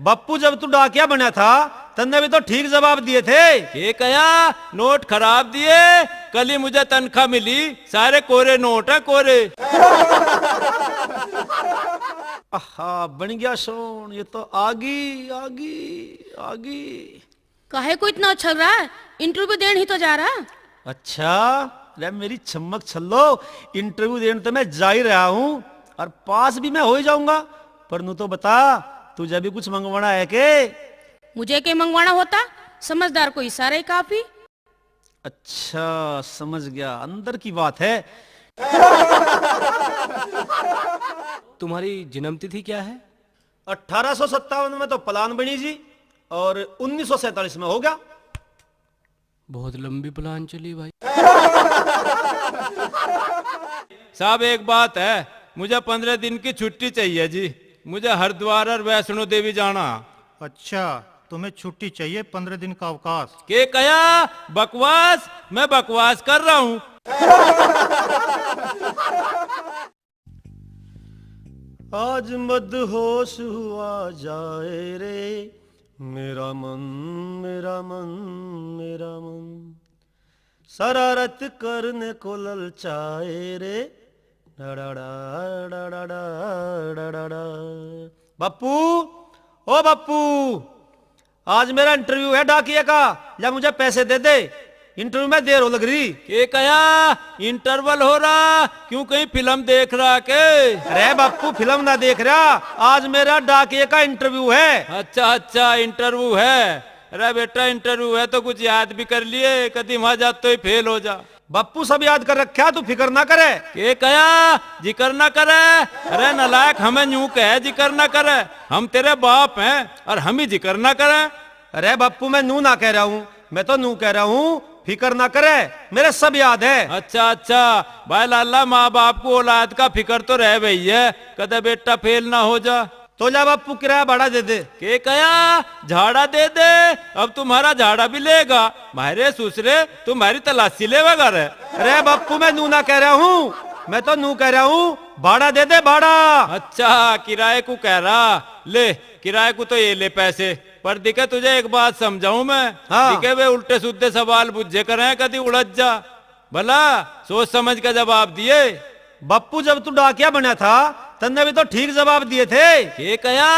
बप्पू जब तू डाकिया बना था तन्ने भी तो ठीक जवाब दिए थे। ये कया नोट खराब दिए, कल ही मुझे तनख्वाह मिली, सारे कोरे नोट है कोरे। आहा बन गया सोन, ये तो आगी आगी आगी। काहे को इतना उछल रहा है? इंटरव्यू देने ही तो जा रहा है। अच्छा ले मेरी चमक छल्लो, इंटरव्यू देने तो मैं जा ही रहा हूँ और पास भी मैं हो ही जाऊंगा। पर नू तो बता तुझे भी कुछ मंगवाना है के? मुझे क्या मंगवाना होता, समझदार को इशारा ही काफी। अच्छा समझ गया, अंदर की बात है। तुम्हारी जन्मतिथि क्या है? 1857 में तो प्लान बनी जी और 1947 में हो गया। बहुत लंबी प्लान चली भाई। साहब एक बात है, मुझे 15 दिन की छुट्टी चाहिए जी, मुझे हरिद्वार और वैष्णो देवी जाना। अच्छा तुम्हें छुट्टी चाहिए, 15 दिन का अवकाश। के कया बकवास, मैं बकवास कर रहा हूँ। आज मदहोश हुआ जाए रे मेरा मन मेरा मन मेरा मन, शरारत करने को ललचाए रे डा बप्पू। ओ बप्पू आज मेरा इंटरव्यू है डाकिया का, या मुझे पैसे दे दे, इंटरव्यू में देर हो लग रही। के कया इंटरवल हो रहा, क्यों कहीं फिल्म देख रहा के? अरे बप्पू फिल्म ना देख रहा, आज मेरा डाकिया का इंटरव्यू है। अच्छा अच्छा इंटरव्यू है। अरे बेटा इंटरव्यू है तो कुछ याद भी कर लिए, कभी वहां जा तो ही फेल हो जा। बप्पू सब याद कर रखा, तू फिक्र ना करे। के कया जिक्र ना करे? अरे नलायक हमें यूं कहे जिक्र ना करे, हम तेरे बाप हैं और हम ही जिक्र ना करें। अरे बप्पू मैं नू ना कह रहा हूँ, मैं तो नू कह रहा हूँ फिक्र ना करे, मेरे सब याद है। अच्छा अच्छा भाई लाला, माँ बाप को औलाद का फिक्र तो रह गई है, कदे बेटा फेल ना हो जा। तो जा बप्पू किराया भाड़ा दे दे। के कया झाड़ा दे दे, अब तुम्हारा झाड़ा भी लेगा, मारे सुसरे तुम्हारी तलाशी लेगा रे। अरे बप्पू मैं नू ना कह रहा हूँ, मैं तो नू कह रहा हूँ भाड़ा दे दे भाड़ा। अच्छा किराए को कह रहा, ले किराए को तो ये ले पैसे, पर दिखे तुझे एक बात समझाऊं मैं। हाँ। दिखे वे उल्टे सुद्दे सवाल बुझे करे, कभी उलझ जा, भला सोच समझ के जवाब दिए। बप्पू जब तू डाकिया बना था तन्ने भी तो ठीक जवाब दिए थे। के कया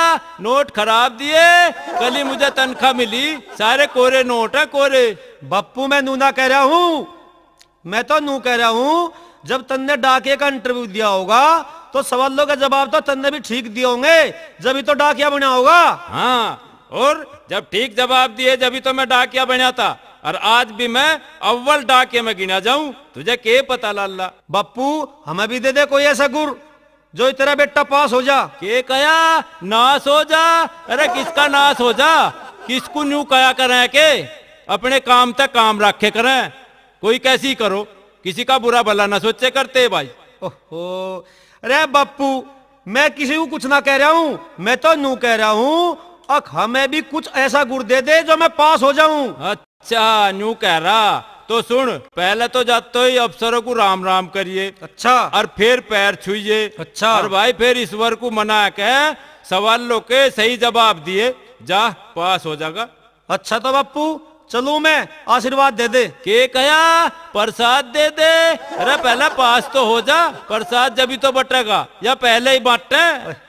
नोट खराब दिए, कल ही मुझे तनख्वाह मिली, सारे कोरे नोट है कोरे। बप्पू मैं नू ना कह रहा हूँ, मैं तो नू कह रहा हूँ जब तन्ने डाकिया का इंटरव्यू दिया होगा तो सवालों का जवाब तो तन्ने भी ठीक दिए होंगे, जब तो डाकिया बना होगा। हाँ और जब ठीक जवाब दिए जब तो मैं डाकिया बना था, और आज भी मैं अव्वल डाकिया में गिना जाऊं, तुझे के पता लाला। बप्पू हमें भी दे दे कोई ऐसा गुर जो तेरा बेटा पास हो जा। के कया नाश हो जा? अरे किसका नाश हो जा, किसको न्यू कया करें के? अपने काम तक काम रखे करें, कोई कैसी करो, किसी का बुरा भला ना सोचे करते भाई। ओहो अरे बप्पू मैं किसी को कुछ ना कह रहा हूँ, मैं तो नू कह रहा हूँ अख हमें भी कुछ ऐसा गुड़ दे दे जो मैं पास हो जाऊं। अच्छा न्यू कह रहा, तो सुन, पहले तो जाते ही अफसरों को राम राम करिए। अच्छा और फिर पैर छुइए। अच्छा और भाई फिर ईश्वर को मना के सवालों के सही जवाब दिए, जा पास हो जाएगा। अच्छा तो बप्पू चलूं मैं, आशीर्वाद दे दे। के कया प्रसाद दे दे? अरे पहले पास तो हो जा, प्रसाद जब ही तो बटेगा, या पहले ही बांटे?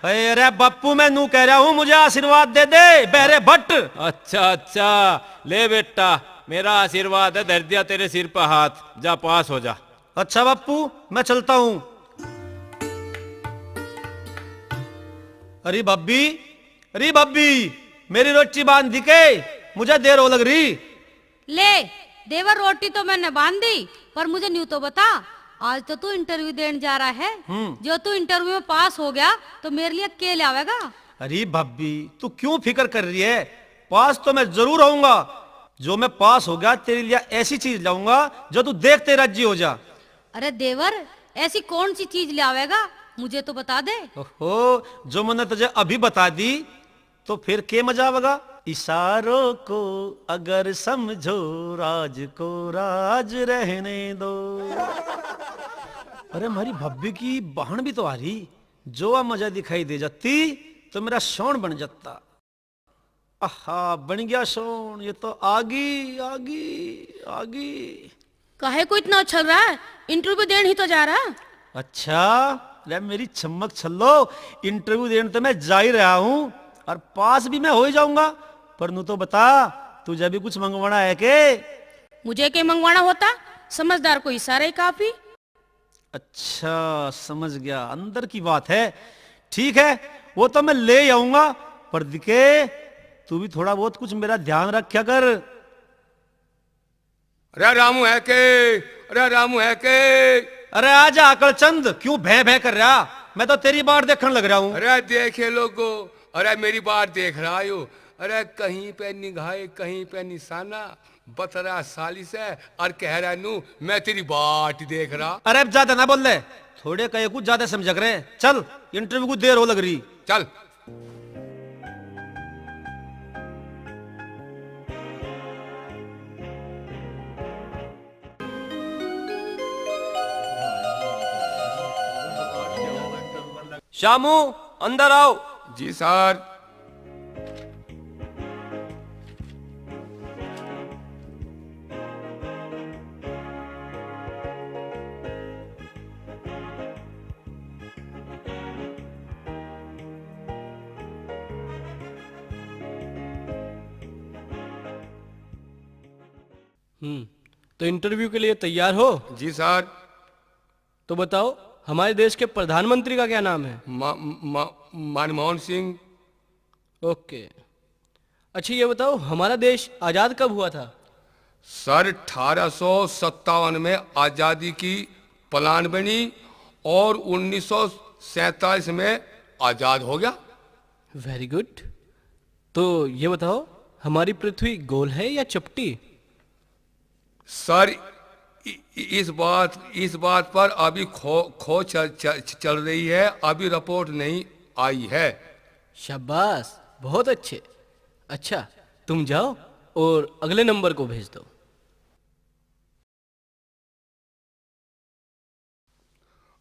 अरे बप्पू मैं नू कह रहा हूँ मुझे आशीर्वाद दे दे बहरे भट्ट। अच्छा अच्छा ले बेटा, मेरा आशीर्वाद है, धर दिया तेरे सिर पर हाथ, जा पास हो जा। अच्छा बप्पू मैं चलता हूँ। अरे बब्बी मेरी रोटी बांध दी के, मुझे देर हो लग रही। ले देवर रोटी तो मैंने बांध दी, पर मुझे न्यू तो बता, आज तो तू इंटरव्यू देने जा रहा है, जो तू इंटरव्यू में पास हो गया तो मेरे लिए के लावेगा? अरे बब्बी तू क्यों फिक्र कर रही है, पास तो मैं जरूर होऊंगा, जो मैं पास हो गया तेरे लिए ऐसी चीज लाऊंगा जो तू देखते राजी हो जा। अरे देवर ऐसी कौन सी चीज लावेगा, मुझे तो बता दे। ओहो जो मैंने तुझे अभी बता दी तो फिर के मजा आवेगा। इशारों को अगर समझो राज को राज रहने दो। अरे हमारी भब्बी की बहन भी तो आ रही, जो आ मजा दिखाई दे जाती तो मेरा शौन बन जाता। आहा, बन गया सोन, ये तो आगी आगी आगी। काहे को इतना उछल रहा है? इंटरव्यू देने ही तो जा रहा। अच्छा, अरे मेरी चमक छल्लो, इंटरव्यू देने तो मैं जा ही रहा हूं और पास भी मैं हो ही जाऊंगा। पर नू तो बता, तुझे भी कुछ मंगवाना है के? मुझे क्या मंगवाना होता? समझदार को इशारा ही काफी। अच्छा, समझ गया, अंदर की बात है। ठीक है, वो तो मैं ले आऊंगा, पर दिखे तू भी थोड़ा बहुत कुछ मेरा ध्यान रखा कर। अरे रामू है के? अरे रामू है के? अरे आजा अकलचंद, क्यों भय भय कर रहा? मैं तो तेरी बात देखने लग रहा हूं। अरे देखे लोगो, अरे मेरी बात देख रहा हो? अरे कहीं पे निगाहे कहीं पे निशाना, बतरा सालिस है और कह रहा नू मैं तेरी बाट देख रहा। अरे अब ज्यादा ना बोल ले, थोड़े कहे कुछ ज्यादा समझ रहे। चल, इंटरव्यू को देर हो लग रही। चल। शामू, अंदर आओ। जी सर। तो इंटरव्यू के लिए तैयार हो? जी सर। तो बताओ, हमारे देश के प्रधानमंत्री का क्या नाम है? मनमोहन सिंह। ओके। अच्छा, ये बताओ, हमारा देश आजाद कब हुआ था? सर 1857 में आजादी की प्लान बनी और 1947 में आजाद हो गया। Very good. तो ये बताओ, हमारी पृथ्वी गोल है या चपटी? सर इस बात पर अभी खोज चल रही है, अभी रिपोर्ट नहीं आई है। शाबाश, बहुत अच्छे। अच्छा, तुम जाओ और अगले नंबर को भेज दो।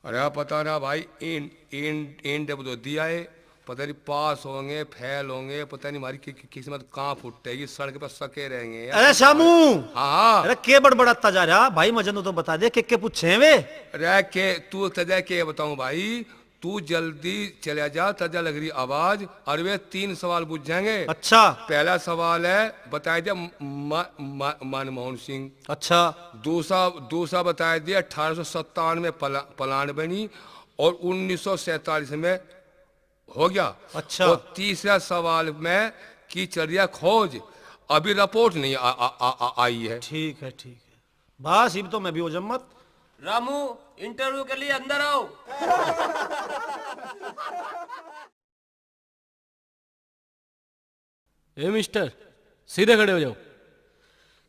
अरे पता ना भाई, इन तो दिया है, पता नहीं पास होंगे फेल होंगे, पता नहीं हमारी किस्मत कहाँ फुटेगी, सड़क पर सके रहेंगे यार। अरे शामू, हाँ। अरे के बड़बड़ाता जा रहा भाई, मजनू तो बता दे के पूछे वे। अरे के तू तजा के बताऊं भाई, तू जल्दी चला जा, तजा लग रही आवाज, और वे 3 सवाल पूछ जाएंगे। अच्छा। पहला सवाल है, बता दिया मनमोहन सिंह। अच्छा। दूसरा बता दिया 1857 में प्लान बनी और 1947 में हो गया। अच्छा। और तीसरा सवाल में की चल रही खोज, अभी रिपोर्ट नहीं आई है। ठीक है, ठीक है, बस अब तो मैं भी हो जम्मत। रामू, इंटरव्यू के लिए अंदर आओ। ए मिस्टर, सीधे खड़े हो जाओ।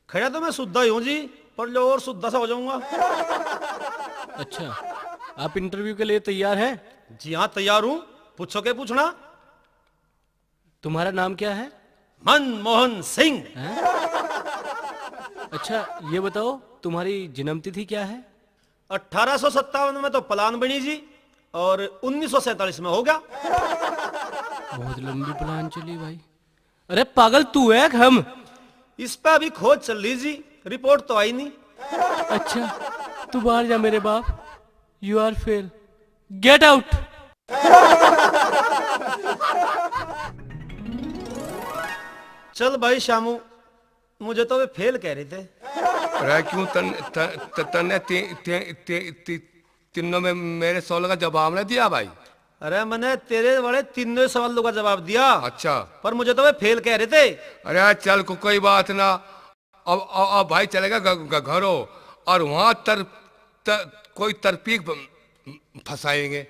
खड़ा तो मैं शुद्धा ही हूं जी, पर जो और शुद्धा सा हो जाऊंगा। अच्छा, आप इंटरव्यू के लिए तैयार हैं? जी हाँ, तैयार हूं, पूछो के पूछना। तुम्हारा नाम क्या है? मनमोहन सिंह। अच्छा, ये बताओ, तुम्हारी जन्मतिथि क्या है? 1857 में तो प्लान बनी जी, और 1947 में हो गया। बहुत लंबी प्लान चली भाई। अरे पागल, तू है कि हम? इस पे अभी खोज चल रही जी, रिपोर्ट तो आई नहीं। अच्छा, तू बाहर जा मेरे बाप। You are fail, get out. चल भाई शामू, मुझे तो वे फेल कह रहे थे। अरे क्यों तन्ने तीनों में मेरे सवाल का जवाब नहीं दिया भाई? अरे मैंने तेरे बड़े 3 सवालों का जवाब दिया। अच्छा। पर मुझे तो वे फेल कह रहे थे। अरे चल कोई बात ना, अब भाई चलेगा घरों, और वहां कोई तरपीक फंसाएंगे।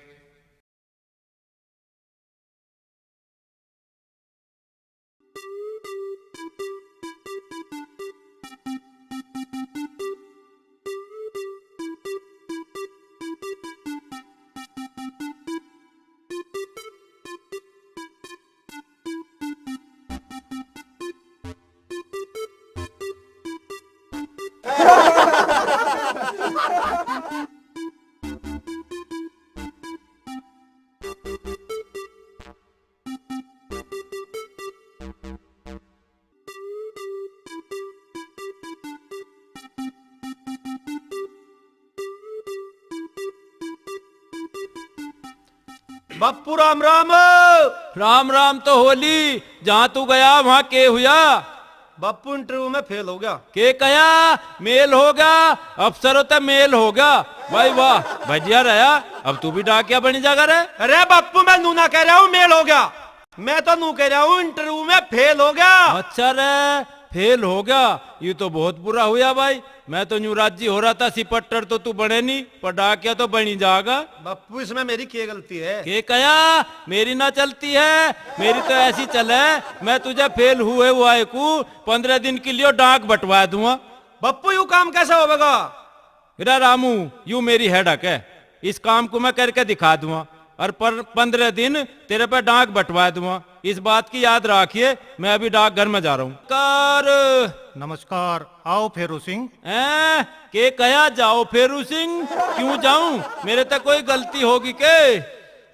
बापू राम राम। राम राम तो होली, जहाँ तू गया वहाँ के हुआ? बापू इंटरव्यू में फेल हो गया। के कया मेल होगा, अफसरों तक मेल होगा। भाई वाह, बढ़िया रहा। अब तू भी डाकिया बनी जाकर रे। अरे बापू मैं नू ना कह रहा हूँ मेल हो गया, मैं तो नू कह रहा हूँ इंटरव्यू में फेल हो गया। अच्छा रे, फेल हो गया, ये तो बहुत बुरा हुआ भाई। मैं तो न्यू राज्य हो रहा था, सिपट्टर तो तू बने नहीं, पर डाकिया तो बनी जाएगा। बापू इसमें मेरी क्या गलती है? के कया मेरी ना चलती है, मेरी तो ऐसी चले। मैं तुझे फेल हुए हुआ को 15 दिन के लिए डाक बंटवा दूंगा। बापू यू काम कैसे होगा? रे रामू, यू मेरी हेडक है, इस काम को मैं करके दिखा दूंगा और 15 दिन तेरे पे डाक बंटवा दूंगा। इस बात की याद रखिए, मैं अभी डाक घर में जा रहा हूँ। नमस्कार, आओ फेरू सिंह। के कया जाओ फेरू सिंह? क्यों जाऊं, मेरे तक कोई गलती होगी के?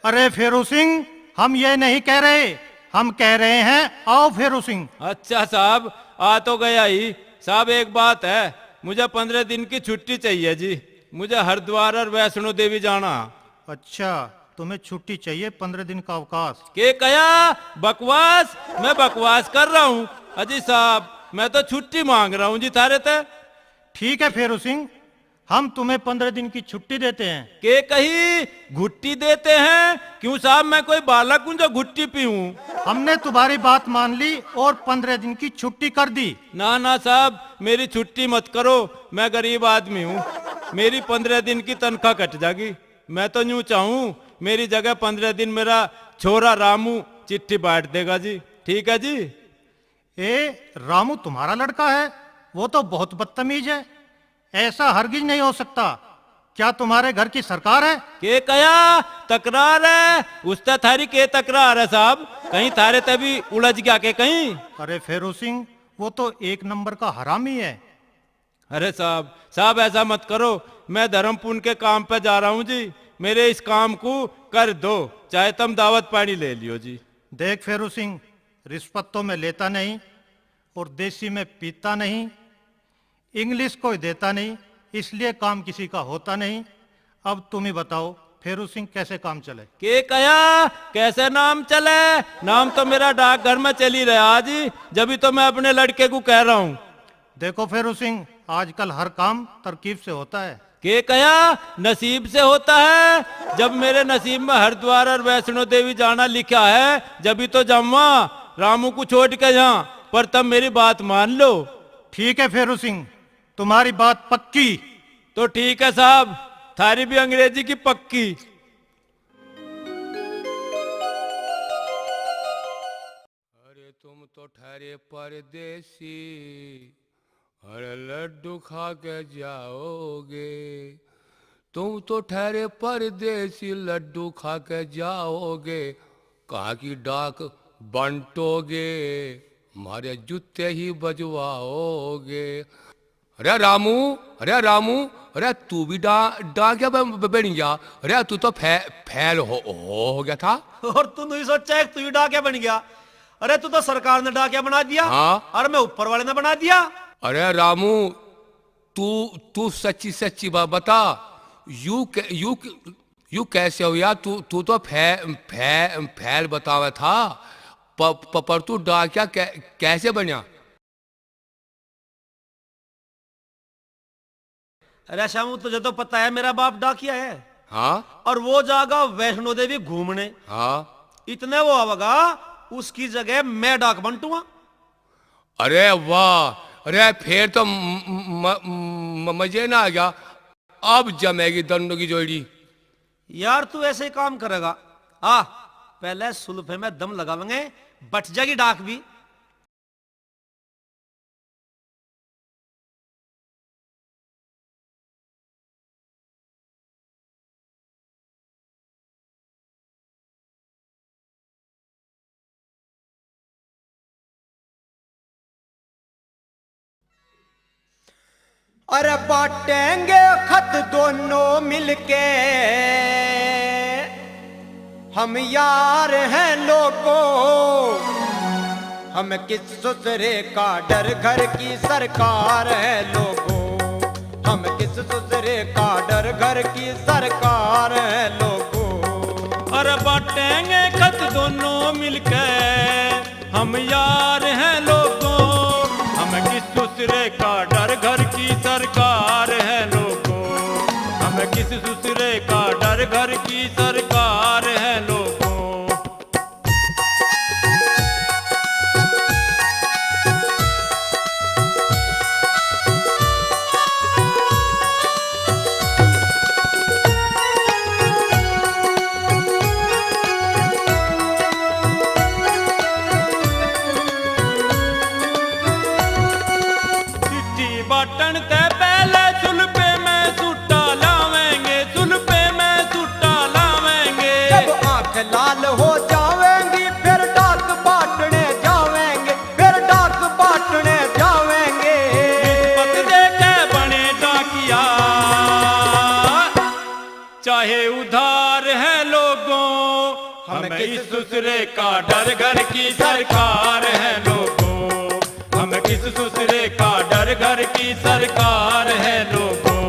अरे फेरू सिंह, हम ये नहीं कह रहे, हम कह रहे हैं आओ फेरू सिंह। अच्छा साहब, आ तो गया ही। साहब एक बात है, मुझे 15 दिन की छुट्टी चाहिए जी, मुझे हरिद्वार और वैष्णो देवी जाना। अच्छा, तुम्हें छुट्टी चाहिए, 15 दिन का अवकाश। के कया बकवास? मैं बकवास कर रहा हूँ अजी साहब, मैं तो छुट्टी मांग रहा हूँ जी थारे ते। ठीक है फेरू सिंह, हम तुम्हें 15 दिन की छुट्टी देते हैं। के कही घुट्टी देते हैं? क्यों साहब, मैं कोई बालक हूँ जो घुट्टी पीऊं? हमने तुम्हारी बात मान ली और 15 दिन की छुट्टी कर दी। ना ना साहब, मेरी छुट्टी मत करो, मैं गरीब आदमी हूँ, मेरी 15 दिन की तनख्वाह कट जाएगी। मैं तो यूं चाहूँ मेरी जगह 15 दिन मेरा छोरा रामू चिट्ठी बांट देगा जी। ठीक है जी? रामू तुम्हारा लड़का है? वो तो बहुत बदतमीज है, ऐसा हरगिज नहीं हो सकता। क्या तुम्हारे घर की सरकार है? के कया तकरार है? उससे थारी के तकरार है साहब, कहीं थारे तभी उलझ गया के कहीं? अरे फेरू सिंह, वो तो 1 नंबर का हरामी है। अरे साहब ऐसा मत करो, मैं धर्म पुण्य के काम पे जा रहा हूँ जी, मेरे इस काम को कर दो, चाहे तुम दावत पानी ले लियो जी। देख फेरू सिंह, रिश्वत तो मैं लेता नहीं और देसी में पीता नहीं, इंग्लिश कोई देता नहीं, इसलिए काम किसी का होता नहीं। अब तुम ही बताओ फेरू सिंह, कैसे काम चले? के कया कैसे नाम चले? नाम तो मेरा डाकघर में चली रहा जी, जब तो मैं अपने लड़के को कह रहा हूँ। देखो फेरू सिंह, आजकल हर काम तरकीब से होता है। के कया नसीब से होता है? जब मेरे नसीब में हरिद्वार और वैष्णो देवी जाना लिखा है, जब तो जाऊंगा रामू को छोड़ के जा, पर तब मेरी बात मान लो। ठीक है फेरू सिंह, तुम्हारी बात पक्की। तो ठीक है साहब, थारी भी अंग्रेजी की पक्की। अरे तुम तो ठहरे परदेसी, अरे लड्डू खा के जाओगे। तुम तो ठहरे परदेसी, लड्डू खा के जाओगे। कहाँ की डाक बंटोगे, हमारे जूते ही बजवाओगे। अरे रामू, अरे रामू, अरे तू भी डाकिया बन गया? अरे तू तो फैल हो गया था। और तू नहीं सोचा है कि तू ही डाकिया बन गया? अरे तू तो सरकार ने डाकिया बना दिया। हाँ? और मैं ऊपर वाले ने बना दिया। अरे रामू, तू सच्ची सच्ची बात बता, यू कैसे हो यार? तू तो फैल बतावा था, पर तू डाकिया कैसे बना? अरे श्यामू, तुझे तो पता है मेरा बाप डाकिया है। हाँ? और वो जाएगा वैष्णो देवी घूमने। हाँ? इतने वो आवेगा, उसकी जगह मैं डाक बंटूंगा। अरे वाह, अरे फिर तो मजे ना आ गया। अब जमेगी दोनों की जोड़ी। यार तू ऐसे ही काम करेगा? पहले सुल्फे में दम लगावेंगे, बच जाएगी डाक भी। अरे बांटेंगे खत दोनों मिलके, हम यार हैं लोगों। हम किस ससुरे का डर, घर की सरकार है लोगों। हम किस ससुरे का डर, घर की सरकार है लोगों। अरे बांटेंगे खत दोनों मिलकर, हम यार हैं लोगों, हमें किस दूसरे का डर, घर की सरकार है लोगों, हमें किस दूसरे का डर, घर की सरकार है लोगों। बाटन ते पहले सुलपे में सूटा लावेंगे, सुलपे में सूटा लावेंगे। जब आंख लाल हो जावेंगी फिर डाक बांटने जावेंगे, फिर डाक बांटने जावेंगे। रिश्वत दे के बने डाकिया, चाहे उधार है लोगों, हमें इस दूसरे का डर, घर की सरकार है लोगों, हमें किस दूसरे का डर, घर की सरकार है लोगों।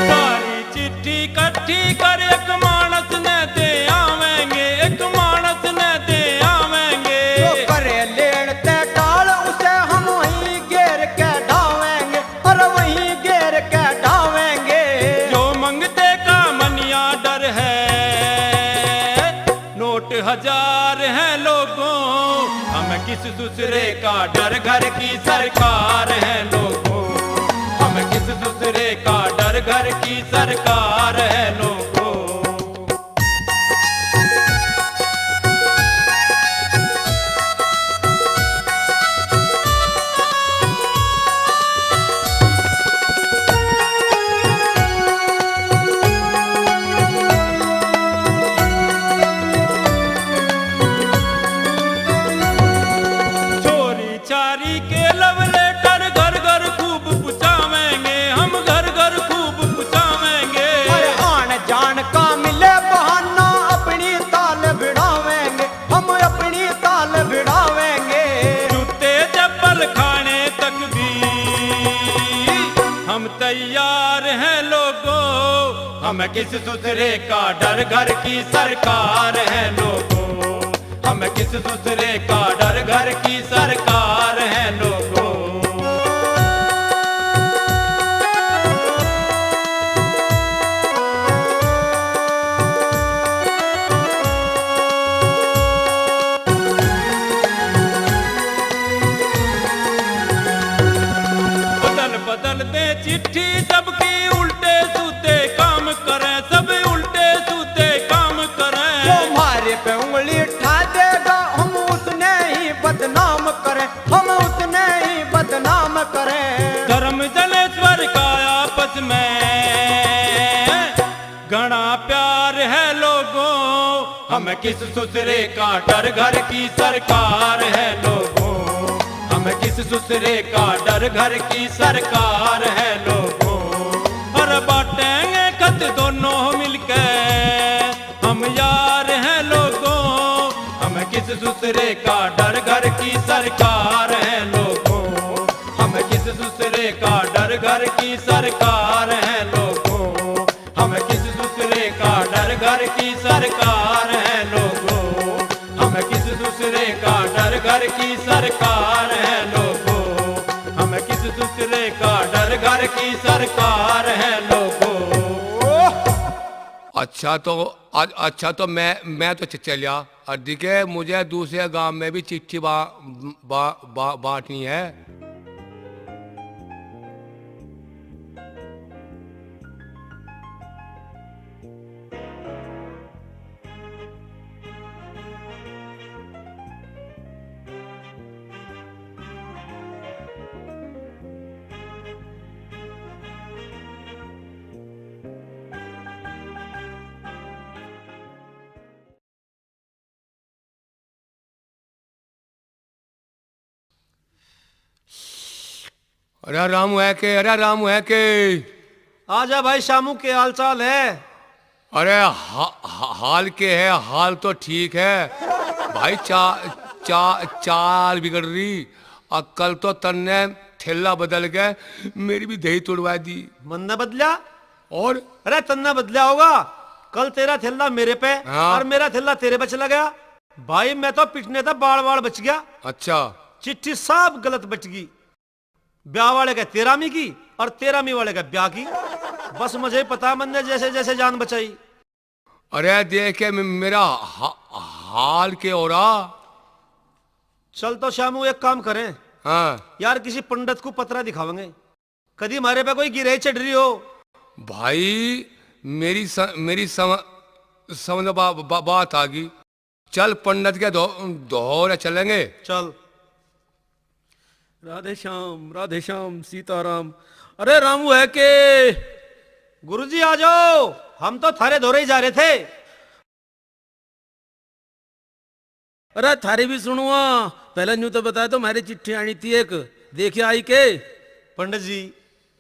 सारी चिट्ठी इकट्ठी कर एक मानस ने दे आवेंगे, एक मानस ने दे आवेंगे। जो करे लेन ते डाल उसे हम वहीं घेर के ढावेंगे, और वहीं घेर के ढावेंगे। जो मंगते का मनिया डर है, नोट हजार है लोगों, हमें किस दूसरे का डर, घर की सरकार है लोगों, हमें किस दूसरे का डर, घर की सरकार है लोगों। चोरी चारी के लव लेटर घर घर खूब पुचावेंगे, हम घर घर खूब पुचावेंगे। और आन जान का मिले बहाना अपनी ताल भिड़ावेंगे, हम अपनी ताल भिड़ावेंगे। जूते चप्पल खाने तक भी हम तैयार हैं लोगों, हमें किस दूसरे का डर, घर की सरकार है लोगों, हमें किस दूसरे का डर, घर की सरकार है लोगों। बदल बदल दे चिट्ठी सबकी, उल्टे सूते काम करें, सब उल्टे सूते काम करें। जो हमारे पे उंगली उठा देगा हम उसने ही बदनाम करें, हम उसने ही बदनाम करें। धर्म जलेश्वर का आपस में घना प्यार है लोगों, हमें किस दूसरे का डर, घर की सरकार है लोगों, हमें किस दूसरे का डर, घर की सरकार है लोगों। और बांटेंगे खत दोनों मिलकर, हम यार हैं लोगों, हमें किस दूसरे का डर, घर की सरकार है लोगों, हमें किस दूसरे का डर, घर की सरकार है लोगों, हमें किस दूसरे का डर, घर की सरकार है लोगों, हमें किस दूसरे का डर, घर की सरकार है लोगों, हमें किस दूसरे का डर, घर की सरकार है लोगों। अच्छा तो मैं तो चलिया, और दिखे मुझे दूसरे गांव में भी चिट्ठी बांटनी है। अरे रामू है के आजा भाई शामू, के हाल चाल है? अरे हाल के है, हाल तो ठीक है भाई। चाल बिगड़ रही। और कल तो तन्ने ठेला बदल गए, मेरी भी दही तोड़वा दी। मन ने बदला? और अरे तन्ना बदला होगा। कल तेरा थैला मेरे पे हाँ। और मेरा थैला तेरे पे चला गया। भाई मैं तो पिटने था, बाड़ बाड़ बच गया। अच्छा, चिट्ठी सब गलत बच गई। ब्याह वाले का 13वीं की और 13वीं वाले का ब्याह की। बस मुझे पता, मन ने जैसे जैसे जान बचाई। अरे देखे मेरा हाल के हो रहा। चल तो शामू एक काम करें हाँ यार, किसी पंडित को पतरा दिखावेंगे, कभी हमारे पे कोई गिरह चढ़ रही हो। भाई मेरी समझ बात आ गई। चल पंडित के दोहरे चलेंगे। चल। राधे श्याम सीताराम। अरे रामू है के? गुरुजी आ जाओ, हम तो थारे दौरे ही जा रहे थे। अरे थारी भी सुनुआ, पहले न्यू तो बताया तो मेरी चिट्ठी आनी थी एक, देखिए आई के? पंडित जी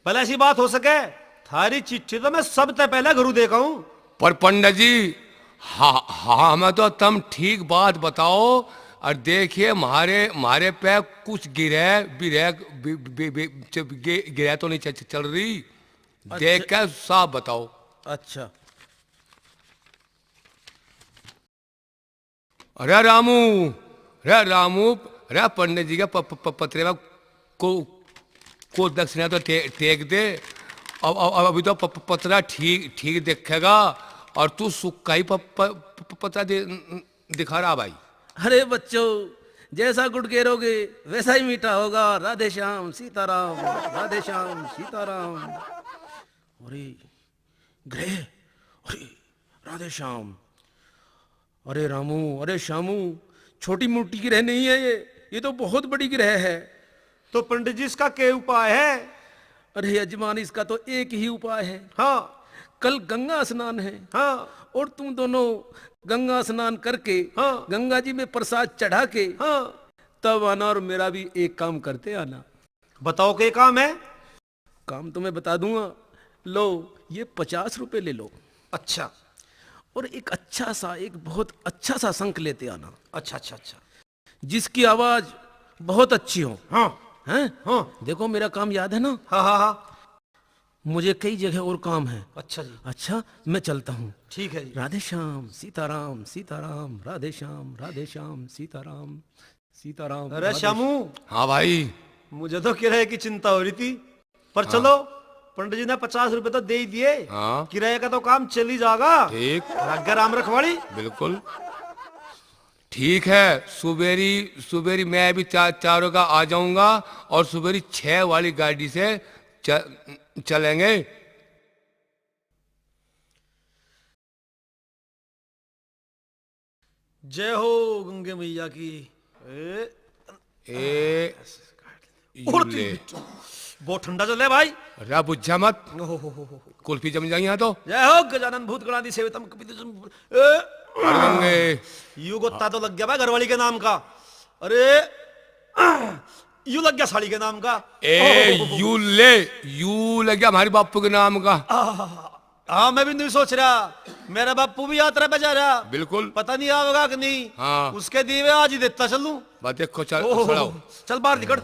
भला ऐसी बात हो सके? थारी चिट्ठी तो मैं सबसे पहले गुरु देखा हूं। पर पंडित जी हाँ हमें तो तुम ठीक बात बताओ। और देखिए मारे पे कुछ गिरह तो नहीं चल रही। देख के साफ बताओ। अच्छा। अरे रामू अरे पंडित जी के पत्रे में को दक्षिणा तो टेक दे। अब अभी तो पतरा ठीक दिखेगा और तू सुक्का ही पतरा दिखा रहा भाई। अरे बच्चों, जैसा गुड़ गेरोगे वैसा ही मीठा होगा। राधे श्याम सीताराम, राधे श्याम सीताराम। अरे ग्रह, अरे राधे श्याम। अरे रामू, अरे श्यामू, छोटी मोटी ग्रह नहीं है ये तो बहुत बड़ी ग्रह है। तो पंडित जी इसका क्या उपाय है? अरे यजमान, इसका तो एक ही उपाय है। हाँ कल गंगा स्नान है। हाँ और तुम दोनों गंगा स्नान करके हाँ। गंगा जी में प्रसाद चढ़ा के हाँ। तब आना, और मेरा भी एक काम करते आना। बताओ क्या काम है? काम तो मैं बता दूंगा। लो ये 50 रुपए ले लो। अच्छा और एक अच्छा सा, एक बहुत अच्छा सा शंख लेते आना, अच्छा अच्छा अच्छा। जिसकी आवाज बहुत अच्छी हो। हाँ हैं? हाँ देखो मेरा काम याद है ना? हाँ हाँ हाँ। मुझे कई जगह और काम है। अच्छा जी, अच्छा मैं चलता हूँ। ठीक है जी। राधे श्याम सीताराम सीताराम, राधे श्याम सीताराम सीताराम। अरे श्यामू, हाँ भाई। मुझे तो किराए की चिंता हो रही थी, पर चलो पंडित जी ने 50 रुपए तो दे ही दिए। हाँ। किराए का तो काम चल ही जाएगा। ठीक, आज्ञा राम रखवाड़ी। बिल्कुल ठीक है। सुबेरी मैं भी चारों का आ जाऊंगा और सुबेरी 6 वाली गाड़ी से चलेंगे। जय हो गंगे मैया की। ए उड़ती बिट्टू। बहुत ठंडा चल रहा है भाई। अरे बुझा मत, कुल्फी जम जाएगी यहाँ तो। जय हो गजानन भूत गणाधि सेवितम गंगे। यू गोता तो लग गया भाई घरवाली के नाम का। अरे यू लग गया साड़ी के नाम का। यू लग गया हमारे बापू के नाम का। हाँ मैं भी नहीं सोच रहा, मेरा बापू भी यात्रा पे जा रहा। बिल्कुल। पता नहीं आवेगा कि नहीं। हाँ। उसके दीवे आज ही देता चलूं। बात देखो, चल ओहो, चलाओ। चल बाहर निकल।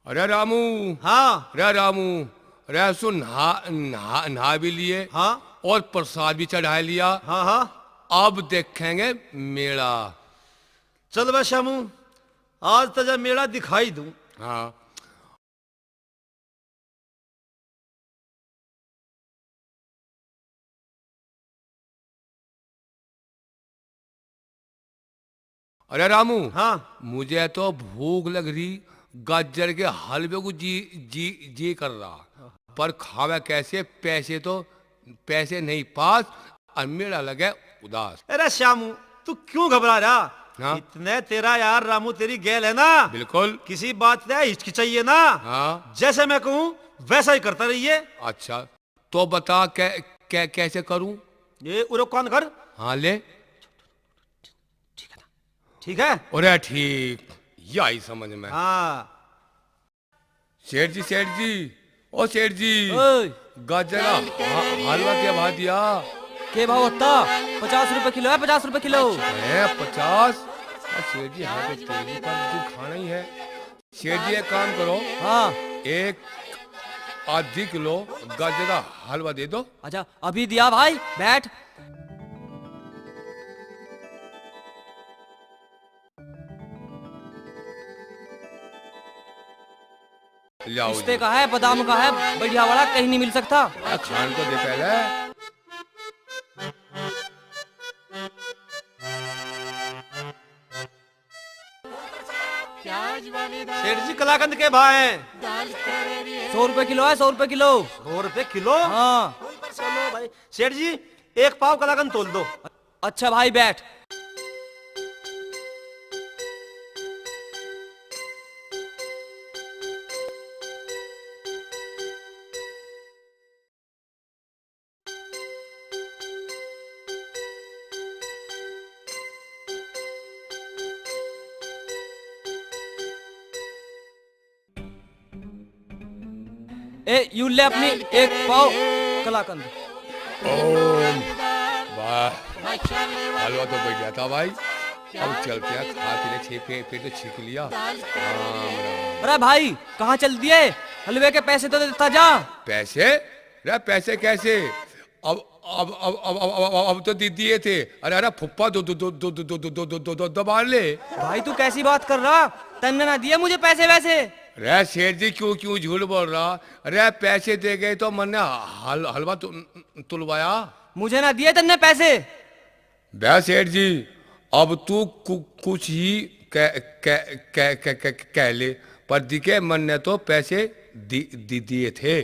अरे रामू, हाँ अरे रामू, अरे सुन, नहा भी लिए। हाँ और प्रसाद भी चढ़ा लिया। हाँ हाँ। अब देखेंगे मेला। चल बे श्यामू, आज तो जब मेला दिखाई दूं। हाँ। अरे रामू, हाँ मुझे तो भूख लग रही। गाजर के हलवे को जी कर रहा, पर खावे कैसे? पैसे नहीं पास और मेरा लगे उदास। अरे श्यामू, तू क्यों घबरा रहा? हाँ? इतने तेरा यार रामू तेरी गैल है ना। बिल्कुल। किसी बात से हिचकिचाइए ना। हाँ। जैसे मैं कहूँ वैसा ही करता रहिए। अच्छा तो बता कैसे करूं? ये उरो कौन कर। हाँ ले। ठीक है। अरे ठीक, यही समझ में। हाँ सेठ जी, ओ सेठ जी, ओए, गाजर का हलवा क्या भाव दिया? के भाव होता? 50 रुपए किलो है, 50 रुपए किलो। है 50? सेठ जी है तो तेरी का तू खाना ही है। सेठ जी एक काम करो, हाँ एक आधी किलो गाजर का हलवा दे दो। अच्छा अभी दिया भाई, बैठ। लाओ पिस्ते का है, बादाम का है, बढ़िया वाला कहीं नहीं मिल सकता। खान को दे पहले। सेठ जी कलाकंद के भाव हैं? 100 रुपए किलो है, 100 रुपए किलो। 100 रुपए किलो? हाँ चलो भाई सेठ जी, एक पाव कलाकंद तोल दो। अच्छा भाई बैठ। यू ले अपनी एक पाव कलाकंद। ओम वाह, हलवा तो बढ़िया था भाई। अब चलते हैं, खा पी ले, पेट तो छीक लिया। अरे भाई कहाँ चल दिए? हलवे के पैसे तो देता जा। पैसे? रे पैसे कैसे? अब तो दिए थे। अरे फुप्पा दो दबा ले। भाई तू कैसी बात कर रहा? तन्ने ना दिए मुझे पैसे वैसे। रे सेठ जी क्यों झूठ बोल रहा? अरे पैसे दे गए तो मैंने हलवा तुलवाया। मुझे ना दिए तन्ने पैसे। बे सेठ जी अब तू कुछ ही कह ले, पर दिखे मन ने तो पैसे दिए थे।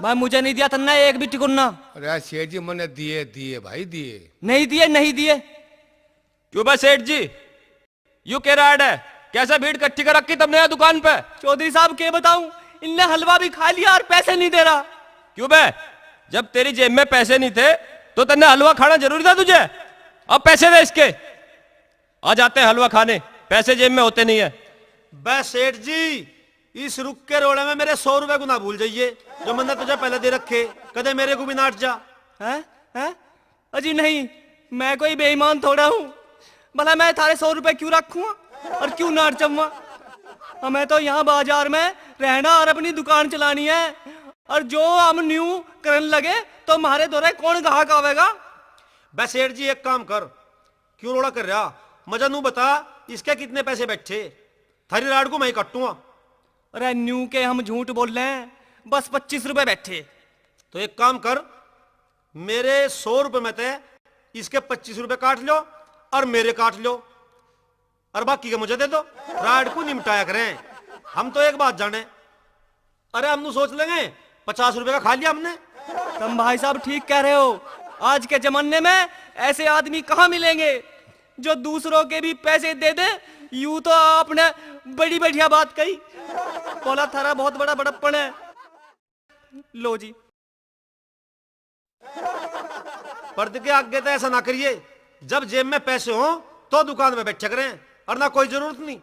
भाई मुझे नहीं दिया तन्ने एक भी टिकुन्ना। अरे सेठ जी मैंने दिए भाई दिए। नहीं दिए, नहीं दिए। क्यों बे सेठ जी, यू कह रहा है? कैसा भीड़ इकट्ठी कर रखी तुमने यहाँ दुकान पे? चौधरी साहब के बताऊं, इनने हलवा भी खा लिया और पैसे नहीं दे रहा। क्यों बे, जब तेरी जेब में पैसे नहीं थे तो तन्ने हलवा खाना जरूरी था तुझे? अब पैसे दे इसके, आ जाते हैं हलवा खाने, पैसे जेब में होते नहीं है। बस सेठ जी इस रुक के रोड़े में मेरे 100 रुपए को ना भूल जाइए, जो मैंने तुझे पहले दे रखे। कदे मेरे को भी नाट जा। हैं? अजी नहीं, मैं कोई बेईमान थोड़ा हूँ। भला मैं थारे 100 रुपए क्यों रखूँ और क्यों नाट चम्मा? हमें तो यहाँ बाजार में रहना और अपनी दुकान चलानी है, और जो हम न्यू करने लगे तो हमारे दौरे कौन ग्राहक आवेगा? बस सेठ जी एक काम कर, क्यों रोड़ा कर रहा? मजा नू बता, इसके कितने पैसे बैठे? थारी राड को मैं ही कटूंगा। अरे न्यू के हम झूठ बोल रहे हैं, बस 25 रुपए बैठे। तो एक काम कर, मेरे 100 रुपए में थे इसके 25 रुपए काट लो और मेरे काट लो, और बाकी के मुझे दे दो। राड को निमटाया करें। हम तो एक बात जाने, अरे हम सोच लेंगे 50 रुपए का खा लिया हमने। तुम भाई साहब ठीक कह रहे हो। आज के जमाने में ऐसे आदमी कहाँ मिलेंगे जो दूसरों के भी पैसे दे दे। यूं तो आपने बड़ी बढ़िया बात कही, बोला थारा बहुत बड़ा बड़प्पन है। लो जी। पर्दे के आगे तो ऐसा ना करिए, जब जेब में पैसे हो तो दुकान में बैठे करें, और ना कोई जरूरत नहीं।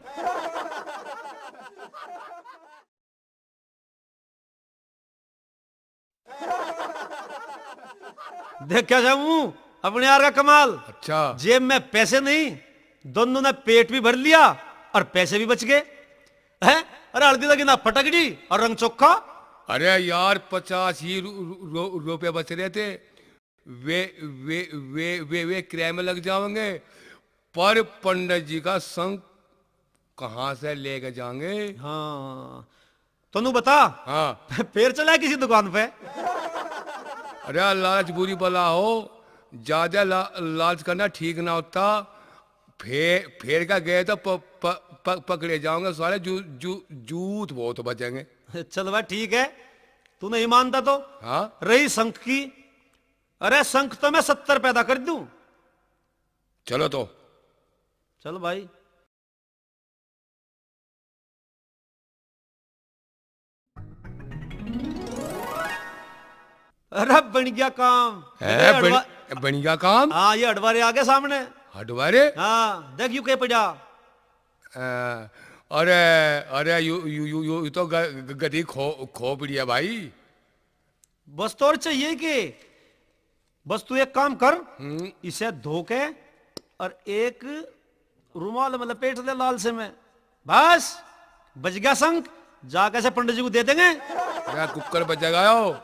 देख क्या जाऊं अपने यार का कमाल। अच्छा जेब में पैसे नहीं, दोनों ने पेट भी भर लिया और पैसे भी बच गए हैं। अरे हल्दी लगी ना फटकड़ी और रंग चोखा। अरे यार 50 ही रुपए बच रहे थे, वे किराए में लग जाएंगे, पर पंडित जी का संग कहाँ से लेके जाएंगे? हाँ तो नू बता। हाँ फिर चला है किसी दुकान पे। अरे लालच बुरी बला हो, ज्यादा लालच करना ठीक ना होता। फेर का गए तो पकड़े जाओगे सारे। जूत बहुत बचेंगे। चल भाई ठीक है, तू नहीं मानता तो। हाँ रही शंख की, अरे शंख तो मैं 70 पैदा कर दूं। चलो तो चल भाई। अरे बन गया काम। है बन गया काम। हाँ ये अडवारे आ गए सामने। हटवारे? हाँ देख यू के पड़ा। अरे अरे यू तो गधी खो पड़ी है भाई। बस तो और चाहिए कि बस तू एक काम कर, इसे धो के और एक रुमाल में लपेट ले लाल से में, बस बज गया शंख। जाकर से पंडित जी को दे देंगे। क्या कुकर बजेगा यो?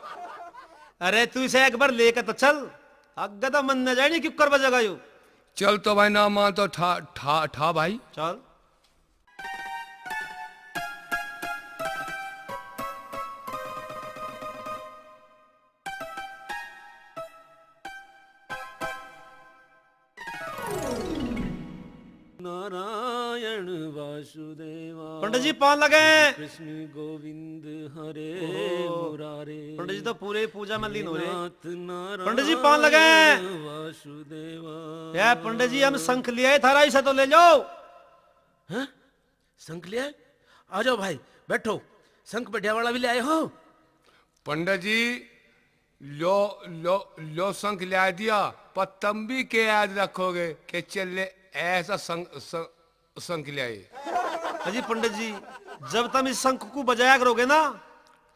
अरे तू इसे एक बार लेकर तो चल, अग्गा तो मन न जाए नहीं क्यों कर बजेगा यू। चल तो भाई ना मान तो ठा ठा ठा भाई। चल नारायण वासुदेवा पंडित जी पान लगे। कृष्ण गोविंद हरे मुरारे। पंडित जी तो पूरे पूजा में लीन हो रहे। नाथ नारायण पंडित जी पान लगे। वासुदेवा। क्या पंडित जी हम शंख लिए थारा इसे तो ले जाओ। हैं? शंख लिया? आ जाओ भाई बैठो, शंख बढ़िया वाला भी ले आए हो। पंडित जी लो लो लो शंख ला दिया, पर तुम भी के याद रखोगे कि चले ऐसा शंख ले आए। अजी पंडित जी जब तुम इस शंख को बजाया करोगे ना,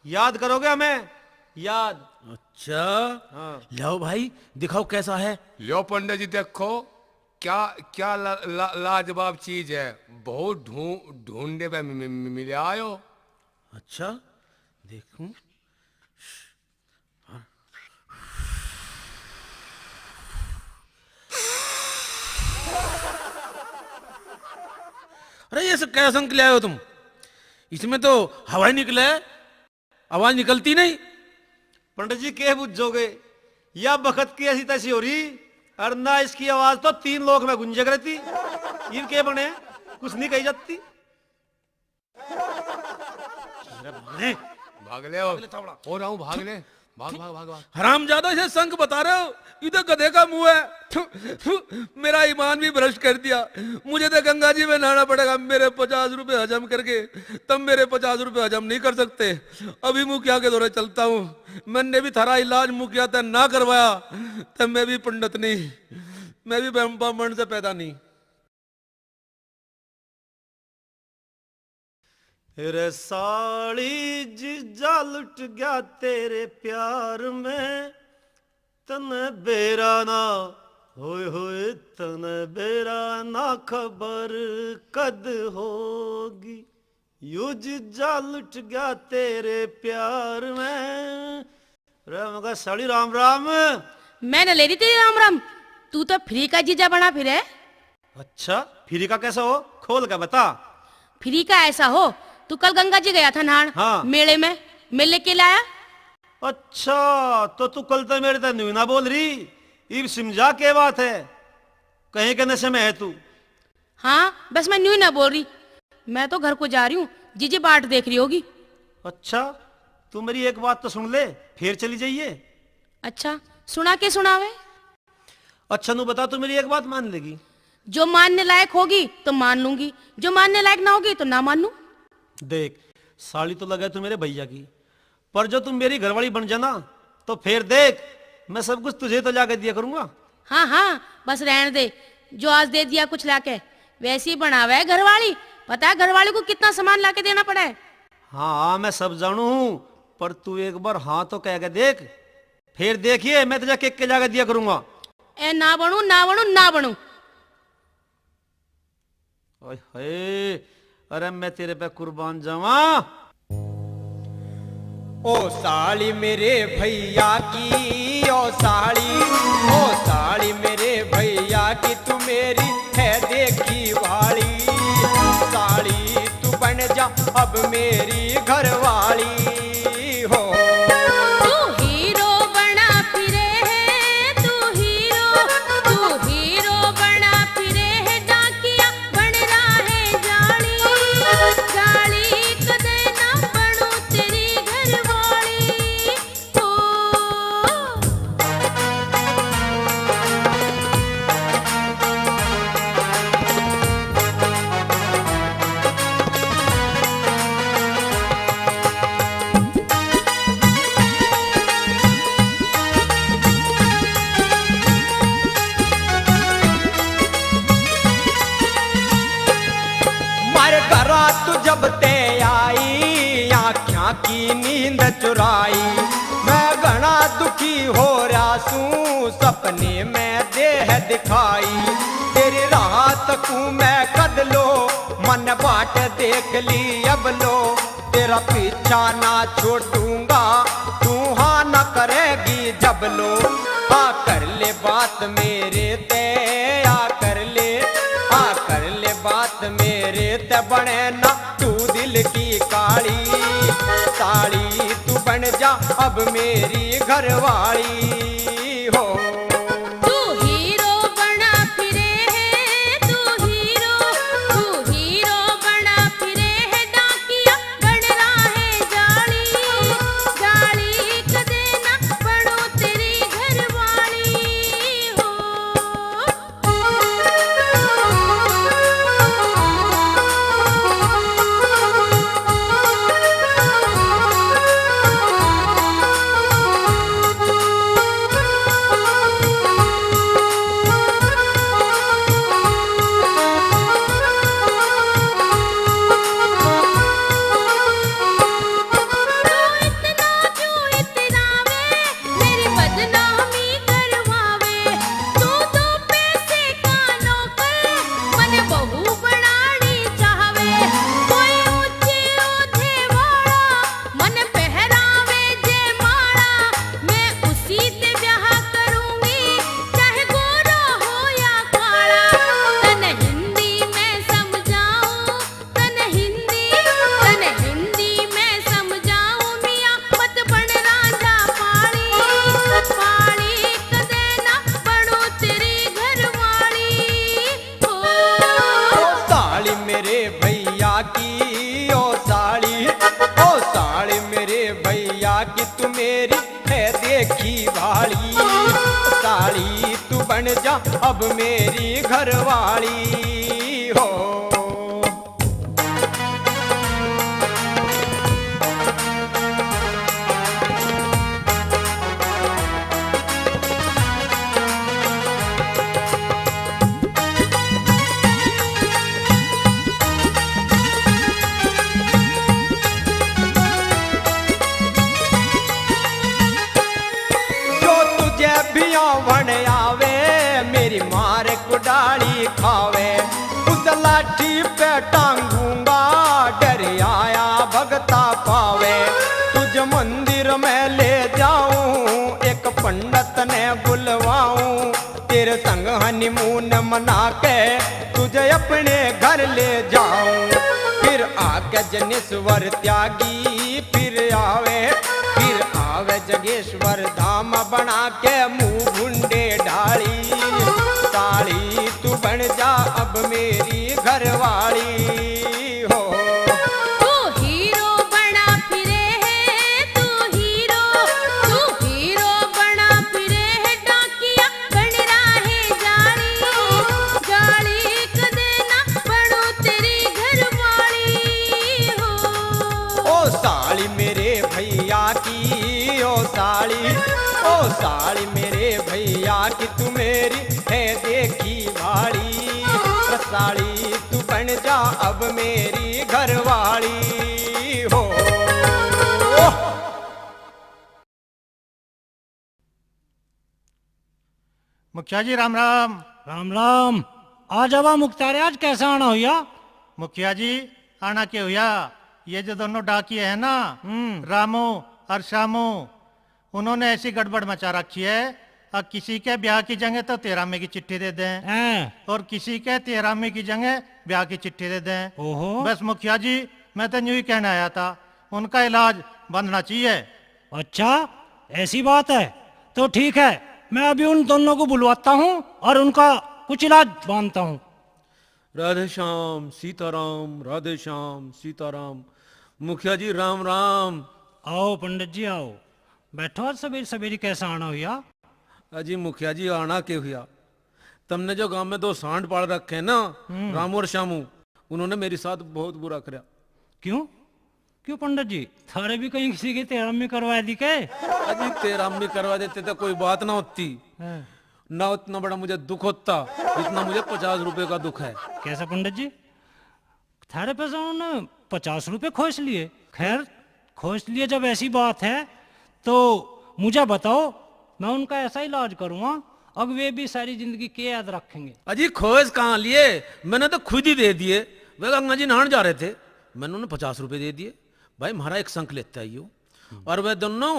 याद करोगे हमें, याद। अच्छा हाँ। लाओ भाई दिखाओ कैसा है। लो पंडित जी देखो, क्या क्या लाजवाब चीज है, बहुत ढूंढने पे मिले आयो। अच्छा देखूं। अरे ये सब क्या शंख ले आए हो तुम? इसमें तो हवा ही निकला है, आवाज निकलती नहीं। पंडित जी के बुझोगे, या बखत की ऐसी तैसी हो रही, और ना इसकी आवाज तो 3 लोक में गुंजे रहती। ये के बने कुछ नहीं कही जाती। भाग ले हो रहा हूँ, भाग ले, भाग भाग भाग भाग। हराम ज्यादा से शंख बता रहे हो, इधर गधे का मुंह है। थु, थु, मेरा ईमान भी भ्रष्ट कर दिया। मुझे तो गंगा जी में नहाना पड़ेगा मेरे 50 रुपए हजम करके। तब मेरे 50 रुपए हजम नहीं कर सकते। अभी मुखिया के दौरे चलता हूँ। मैंने भी थारा इलाज मुखिया तक ना करवाया तब मैं भी पंडित नहीं, मैं भी ब्राह्मण से पैदा नहीं। रे साड़ी जीजा लुट गया तेरे प्यार में, तने बेरा ना होए होए, तने बेरा ना खबर कद होगी। यू जीजा लुट गया तेरे प्यार में। रे मगर साड़ी राम राम। मैं न ले रही तेरी राम राम, तू तो फ्री का जीजा बना फिर है। अच्छा फ्री का कैसा हो, खोल का बता। फ्री का ऐसा हो, तू कल गंगा जी गया था नहान। हाँ। मेले में मेले के लाया। अच्छा तो तू कल तो मेरे तक न्यू ना बोल रही, इब समझा के बात है, कहीं के नशे में है तू। हाँ बस मैं न्यू ना बोल रही, मैं तो घर को जा रही हूँ, जीजी बाट देख रही होगी। अच्छा तू मेरी एक बात तो सुन ले, फिर चली जाइए। अच्छा सुना के सुनावे। अच्छा नू बता, तू मेरी एक बात मान लेगी? जो मानने लायक होगी तो मान लूंगी, जो मानने लायक ना होगी तो ना मानू। देख साड़ी तो लगा तू मेरे भैया की, पर जो तुम मेरी घरवाली बन जाना तो फिर देख मैं सब कुछ तुझे तो लाके दिया करूंगा। हाँ हाँ बस रहने दे, जो आज दे दिया कुछ लाके, वैसी बनावा है घरवाली। पता है घरवाली को कितना सामान लाके देना पड़ा है। हाँ मैं सब जानू हूं, पर तू एक बार हाँ तो कह के देख, फिर देखिए मैं तुझे केक के जाके दिया करूंगा। ए ना बनू ना बनू ना बनू। ओए होए, अरे मैं तेरे पे कुर्बान जावा। ओ साड़ी मेरे भैया की, ओ साड़ी मेरे भैया की, तू मेरी है देखी वाली। साड़ी तू बन जा अब मेरी घरवाली हो। तू हीरो बना फिरे है, तू हीरो बना फिरे है, डाकिया बन रहा है जाली। जाली कदे ना बनू तेरी घरवाली हो। मारे घरा तू जब ते आई, आँखियाँ की नींद चुराई। मैं घना दुखी हो रहा सू सपने में देह दिखाई, तेरी रात को मैं कद लो मन बाट देख ली अब लो, तेरा पीछा ना छोड़ूंगा तू हाँ न करेगी जब लो। आ कर ले बात मेरे ते आ कर ले बात मेरे ते बने ना तू दिल की काली साड़ी, तू बन जा अब मेरी घरवाली हो। तू हीरो बना फिरे है, तू हीरो बना फिरे है, डाकिया बन रहा है जाली जाली, कदे ना बनो तेरी घरवाली हो। मेरी बदनामी करवावे, तू तो पैसे का नौकर मन बहू बनानी चाहवे, कोई ऊंचे ओढ़े वाला मन पहरावे जे माड़ा, मैं उसी से ब्याह करूंगी चाहे गोरा हो या काला। तन हिंदी में समझाऊं, तन हिंदी में समझाऊं मियां मत बन राजा पाली पाली, कदे ना बनो तेरी घरवाली हो। ओ साली मेरे भैया की ओ साली मेरे भैया की तू मेरी है देखी भाली, साली तू बन जा अब मेरी घरवाली हो। जो तुझे भी आवन आवे मेरी मार कुडाली खावे, उस लाठी पे टांगूंगा डर आया भगता पावे। तुझे मंदिर में ले जाऊं एक पंडित ने बुलवाऊं, तेरे संग हनीमून मना के तुझे अपने घर ले जाऊं, फिर आके जनेश्वर त्यागी फिर आवे जगेश्वर धाम बना के मुंह भुंडे ढाली, साली तू बन जा अब मेरी घरवाली हो। तू हीरो बना फिरे है, तू हीरो बना फिरे है, डाकिया बन रहा है जाली जाली, कदे ना बनो तेरी घरवाली हो। ओ साली मेरे भैया की ओ साली मेरे भैया की तू मेरी है देखी भाड़ी, साली तू बन जा अब मेरी घरवाली हो। मुखिया जी राम राम। राम राम। आज आवा मुख्तार, आज कैसा आना हुआ? मुखिया जी आना के हुआ, ये जो दोनों डाकिए हैं ना रामू और श्यामू, उन्होंने ऐसी गड़बड़ मचा रखी है, और किसी के ब्याह की जगह तो 13वें की चिट्ठी दे दें और किसी के 13वें की जगह ब्याह की चिट्ठी दे दें। ओहो। बस मुखिया जी मैं तो यूं ही कहने आया था, उनका इलाज बनना चाहिए। अच्छा ऐसी बात है तो ठीक है, मैं अभी उन दोनों को बुलवाता हूँ और उनका कुछ इलाज बांधता हूँ। राधे श्याम सीताराम, राधे श्याम सीताराम। मुखिया जी राम राम। आओ पंडित जी आओ, बैठो। आज सवेरे सवेरे कैसा आना हुआ? अजी मुखिया जी आना के हुआ, तुमने जो गांव में 2 सांड पाल रखे हैं ना, रामू और श्यामू, उन्होंने मेरे साथ बहुत बुरा कराया। क्यों क्यों पंडित जी, थारे भी कहीं किसी की 13वीं करवा दी के? अजी 13वीं करवा देते तो कोई बात ना होती, ना उतना बड़ा मुझे दुख होता जितना मुझे 50 रुपए का दुख है। कैसा पंडित जी, थारे पैसा उन्होंने 50 रुपए खोज लिए? खैर खोज लिए जब ऐसी बात है तो मुझे बताओ मैं उनका ऐसा इलाज करूंगा, अब वे भी सारी जिंदगी के याद रखेंगे। अजी खोज कहाँ लिए, मैंने तो खुद ही दे दिए। वे गंगा जी नहाने जा रहे थे, मैंने उन्हें 50 रुपए दे दिए। भाई हमारा एक संख लेता ही हो, और वे दोनों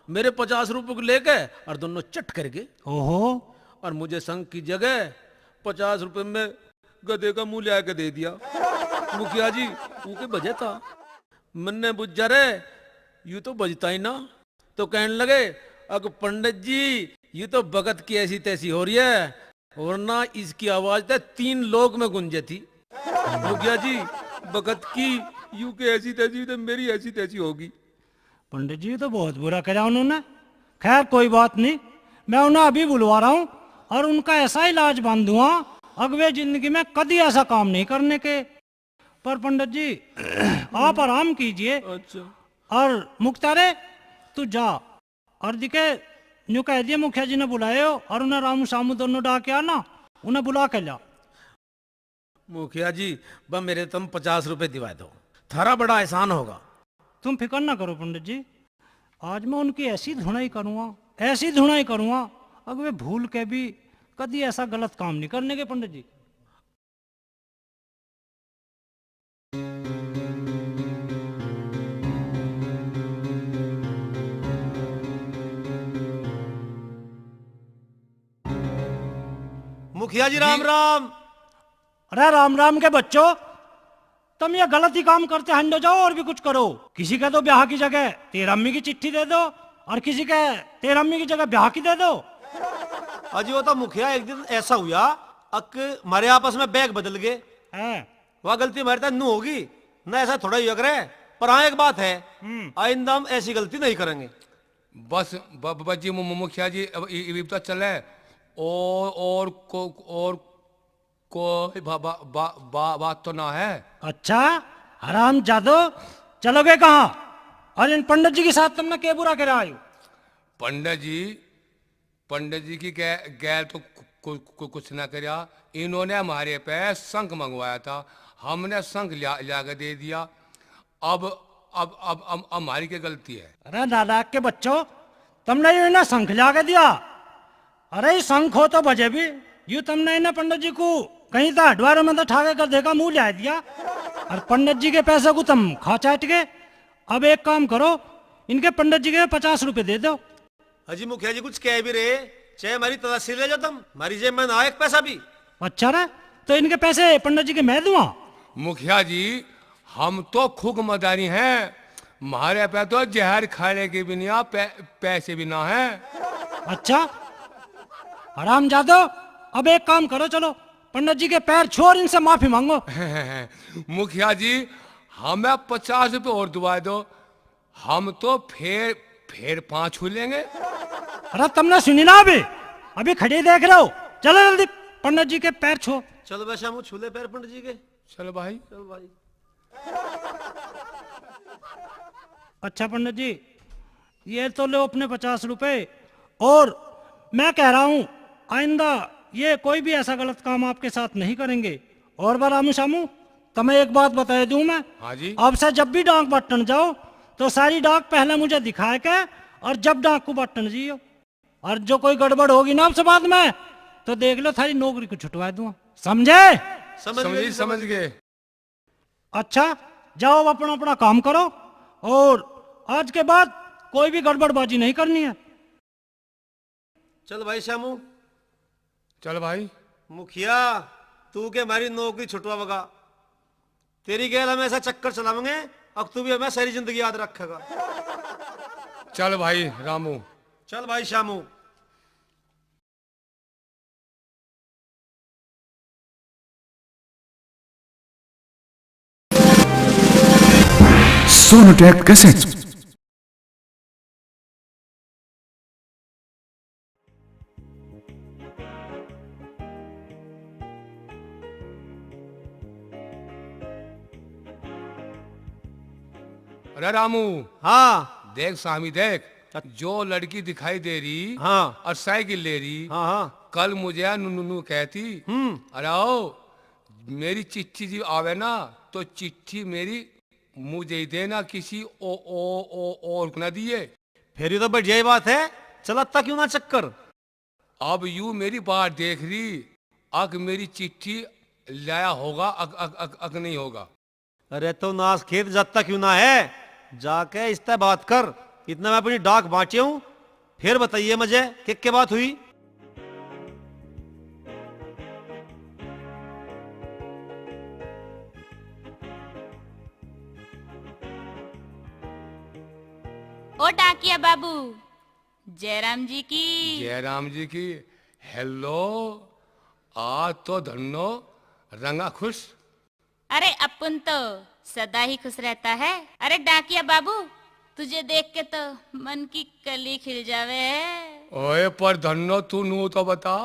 मेरे 50 रुपए को लेके और दोनों चट कर गए। ओहो, और मुझे संख की जगह 50 रुपए में गधे का मुंह ले के दे दिया। मुखिया जी उनके बजे था, मैंने बुझ जा रे यूं तो बजता ही ना। तो कहने लगे अग पंडित जी ये तो भगत की ऐसी तैसी हो रही है, वरना इसकी आवाज तो 3 लोग में गूंजे थी। मुखिया जी भगत की यूं के ऐसी तैसी तो मेरी ऐसी तैसी होगी। पंडित जी तो बहुत बुरा करा उन्होंने। खैर कोई बात नहीं, मैं उन्हें अभी बुलवा रहा हूँ और उनका ऐसा इलाज बांधूंगा अगले जिंदगी में कभी ऐसा काम नहीं करने के। पर पंडित जी आप आराम कीजिए। अच्छा और मुख्तारे तू जा और दिखे न्यू कह दिए मुखिया जी ने बुलाए हो, और उन्हें रामू शामू दोनों डाके आना, उन्हें बुला के ला। मुखिया जी बस मेरे तुम 50 रुपए दिवा दो, थारा बड़ा एहसान होगा। तुम फिक्र ना करो पंडित जी, आज मैं उनकी ऐसी धुनाई करूंगा, ऐसी धुनाई करूंगा, अगर वे भूल के भी कभी ऐसा गलत काम नहीं करने के पंडित जी। मुखिया जी राम राम। अरे राम राम के बच्चों, तुम ये गलत ही काम करते हंडो जाओ और भी कुछ करो। किसी का तो ब्याह की जगह तेरा अम्मी की चिट्ठी दे दो, और किसी का तेरा अम्मी की जगह ब्याह की दे दो। अजी वो तो मुखिया एक दिन ऐसा हुआ अक हमारे आपस में बैग बदल गए, हैं? वह गलती हमारे तक नू होगी ना, ऐसा थोड़ा ही करे। पर हाँ एक बात है, आइंदा हम ऐसी गलती नहीं करेंगे। बस जी मुखिया जी अब ये तो चले और कोई बात तो ना है। अच्छा हराम जादो, चलोगे कहाँ? और इन पंडित जी के साथ तुमने क्या बुरा करा आयु? पंडित जी की गैर तो कुछ ना करा। इन्होंने हमारे पे शंख मंगवाया था, हमने शंख लिया के दे दिया। अब हमारी क्या गलती है? अरे नालायक के बच्चों, तुमने ये इन्हें शंख ला के दिया। अरे ये शंख हो तो बजे भी, यू तुमने इन्हें पंडित जी को कहीं तो हडवारों में तो ठाके कर देखा मुंह ला दिया, और पंडित जी के पैसे को तुम खा चाट के। अब एक काम करो, इनके पंडित जी के 50 रुपए दे दो। अजी मुखिया जी कुछ कह भी रहे, चाहे हमारी तलाशी ले जाओ तुम, हमारी जेब में ना एक पैसा भी। अच्छा रे, तो इनके पैसे पंडित जी के मैं दूंगा? मुखिया जी हम तो खूब मदारी हैं, हमारे पे तो जहर खाने के भी नहीं पैसे भी ना है। अच्छा हराम जादो, अब एक काम करो, चलो पंडित जी के पैर छोड़ इनसे माफी मांगो। मुखिया जी हमें 50 रुपए और दुआ दो, हम तो फिर 5 छू लेंगे। अरे तुमने सुनी ना अभी खड़े देख रहे हो, चलो जल्दी पंडित जी के पैर छो। चलो वैसे हम छूले पैर पंडित जी के। चलो भाई। चलो भाई। अच्छा पंडित जी ये तो लो अपने 50 रुपए, और मैं कह रहा हूं आइंदा ये कोई भी ऐसा गलत काम आपके साथ नहीं करेंगे। और बार रामू शामू तुम्हें एक बात बता दूं मैं, हाँ जी। अब से जब भी डाक बटन जाओ तो सारी डाक पहले मुझे दिखाए के, और जब डाक को बटन जियो, और जो कोई गड़बड़ होगी ना आपसे बाद में तो देख लो थारी नौकरी को छुटवा दूंगा, समझे? समझ गए। अच्छा जाओ अपना अपना काम करो, और आज के बाद कोई भी गड़बड़बाजी नहीं करनी है। चल भाई श्यामू। चल भाई। मुखिया तू के हमारी नौकरी छुटवा बगा, तेरी गैल हम ऐसा चक्कर चलावेंगे अब तू भी हमें सारी जिंदगी याद रखेगा। चल भाई रामू। चल भाई श्यामू। सोनोटेक कैसेट। अरे रामू। हाँ देख सामी देख, जो लड़की दिखाई दे रही हाँ और साइकिल ले रही, हाँ हाँ कल मुझे नू कहती अरे आओ मेरी चिट्ठी जी आवे ना तो चिट्ठी मेरी मुझे ही देना, किसी और को ना दिए। फिर ये तो बढ़िया ही बात है, चलाता क्यों ना चक्कर? अब यू मेरी बात देख रही, अग मेरी चिट्ठी लाया होगा, अग नहीं होगा। अरे तो नास खेत जाता क्यों ना है, जाके इस तरह बात कर। इतना मैं अपनी डाक बांटे हूं, फिर बताइए मुझे क्या बात हुई। ओ डाकिया बाबू, जयराम जी की। जयराम जी की। हेलो, आज तो धन्नो रंगा खुश। अरे अपन तो सदा ही खुश रहता है। अरे डाकिया बाबू, तुझे देख के तो मन की कली खिल जावे है। ओए पर धन्नो तू नू तो बता,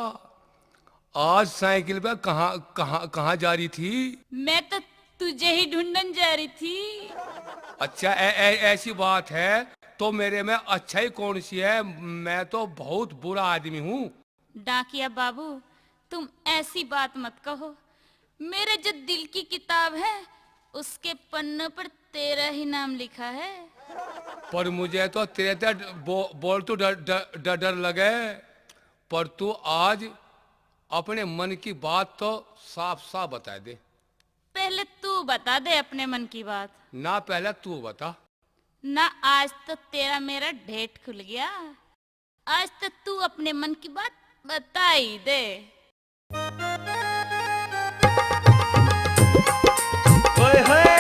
आज साइकिल पे कहाँ कहाँ कहाँ जा रही थी? मैं तो तुझे ही ढूंढन जा रही थी। अच्छा, ऐसी बात है तो मेरे में अच्छाई कौन सी है? मैं तो बहुत बुरा आदमी हूँ। डाकिया बाबू, तुम ऐसी बात मत कहो। मेरे जो दिल की किताब है उसके पन्नों पर तेरा ही नाम लिखा है। पर मुझे तो तेरे बोल तो डर लगे। पर तू आज अपने मन की बात तो साफ साफ बता दे। पहले तू बता दे अपने मन की बात। ना, पहले तू बता ना। आज तो तेरा मेरा डेट खुल गया। आज तो तू अपने मन की बात बता ही दे। ओए होए,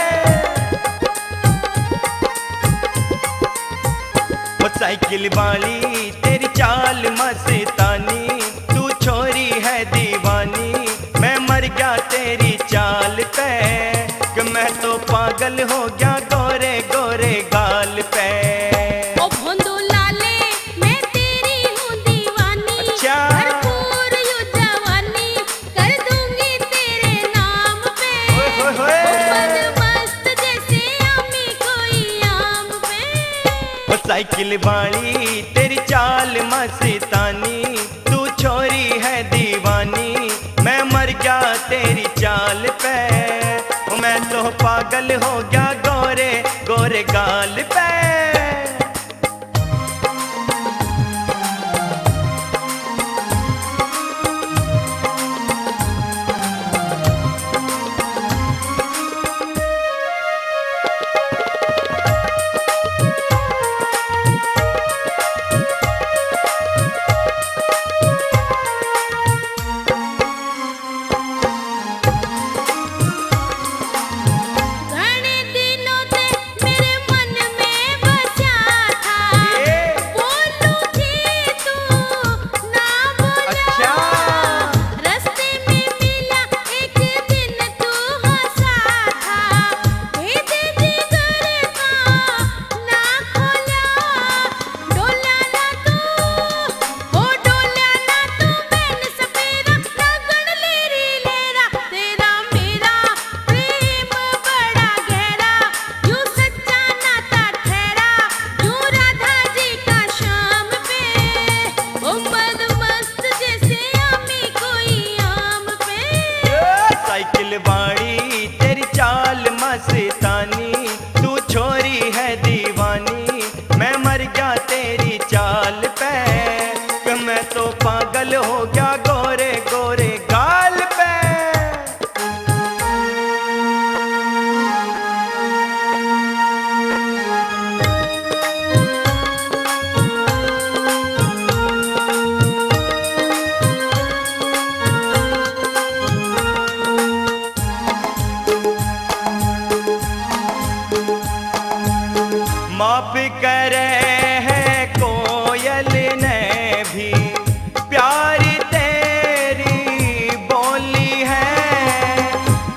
वो साइकिल वाली तेरी चाल मस्तानी, तू छोरी है दीवानी, मैं मर गया तेरी चाल पे, कि मैं तो पागल हो गया गोरे गोरे गाल पे। ओ भोंदू लाले, मैं तेरी हूँ दीवानी। अच्छा। भरपूर यूं जवानी कर दूंगी तेरे नाम पे। ओए होए होए। ओ मस्त जैसे आमी कोई आम पे। वो साइकिल वाली तेरी चाल मस्तानी, तू छोरी है दीवानी, मैं मर गया तेरी चाल पे, मैं तो पागल हो गया गोरे गोरे गाल पे। घने दिनों से मेरे मन में बसा था, बोलूं थी तू ना बोला। अच्छा। रास्ते में मिला एक दिन तू हंसा था, भेजे जिगर का ना खोला। डोला ना तू, हो डोला ना तू मैन सपेरा, लगन लेरी लेरा, तेरा मेरा प्रेम बड़ा गहरा, यूं सच्चा नाता ठहरा, यूं राधा जी का शाम पे। ओ पद मस्त जैसे आमी कोई आम पे। साइकिल वाली तेरी चाल मस्तानी, तू छोरी है दीवानी, मैं मर गया तेरी चाल पे, कि मैं तो पागल हो गया गोरे गोरे गाल पे। माफ करे है कोयल ने भी, प्यारी तेरी बोली है,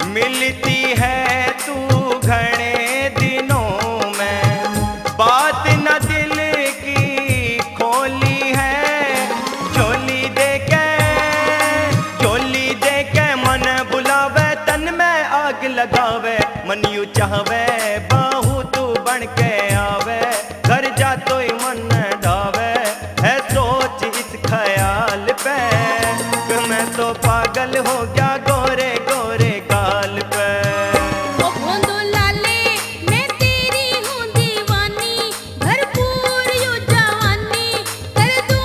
मिलती है तू घने दिनों में, बात न दिल की खोली है, झोली दे के मन बुलावे, तन में आग लगावे, मन यू चाहवे बाहू तू बन के आवे, घर जा तो ही मन धावे, है सोच इस ख्याल पे, कि मैं तो पागल हो गया गोरे गोरे गाल पे। ओ भोंदू लाले, मैं तेरी हूँ दीवानी, भरपूर यूं जवानी कर दूंगी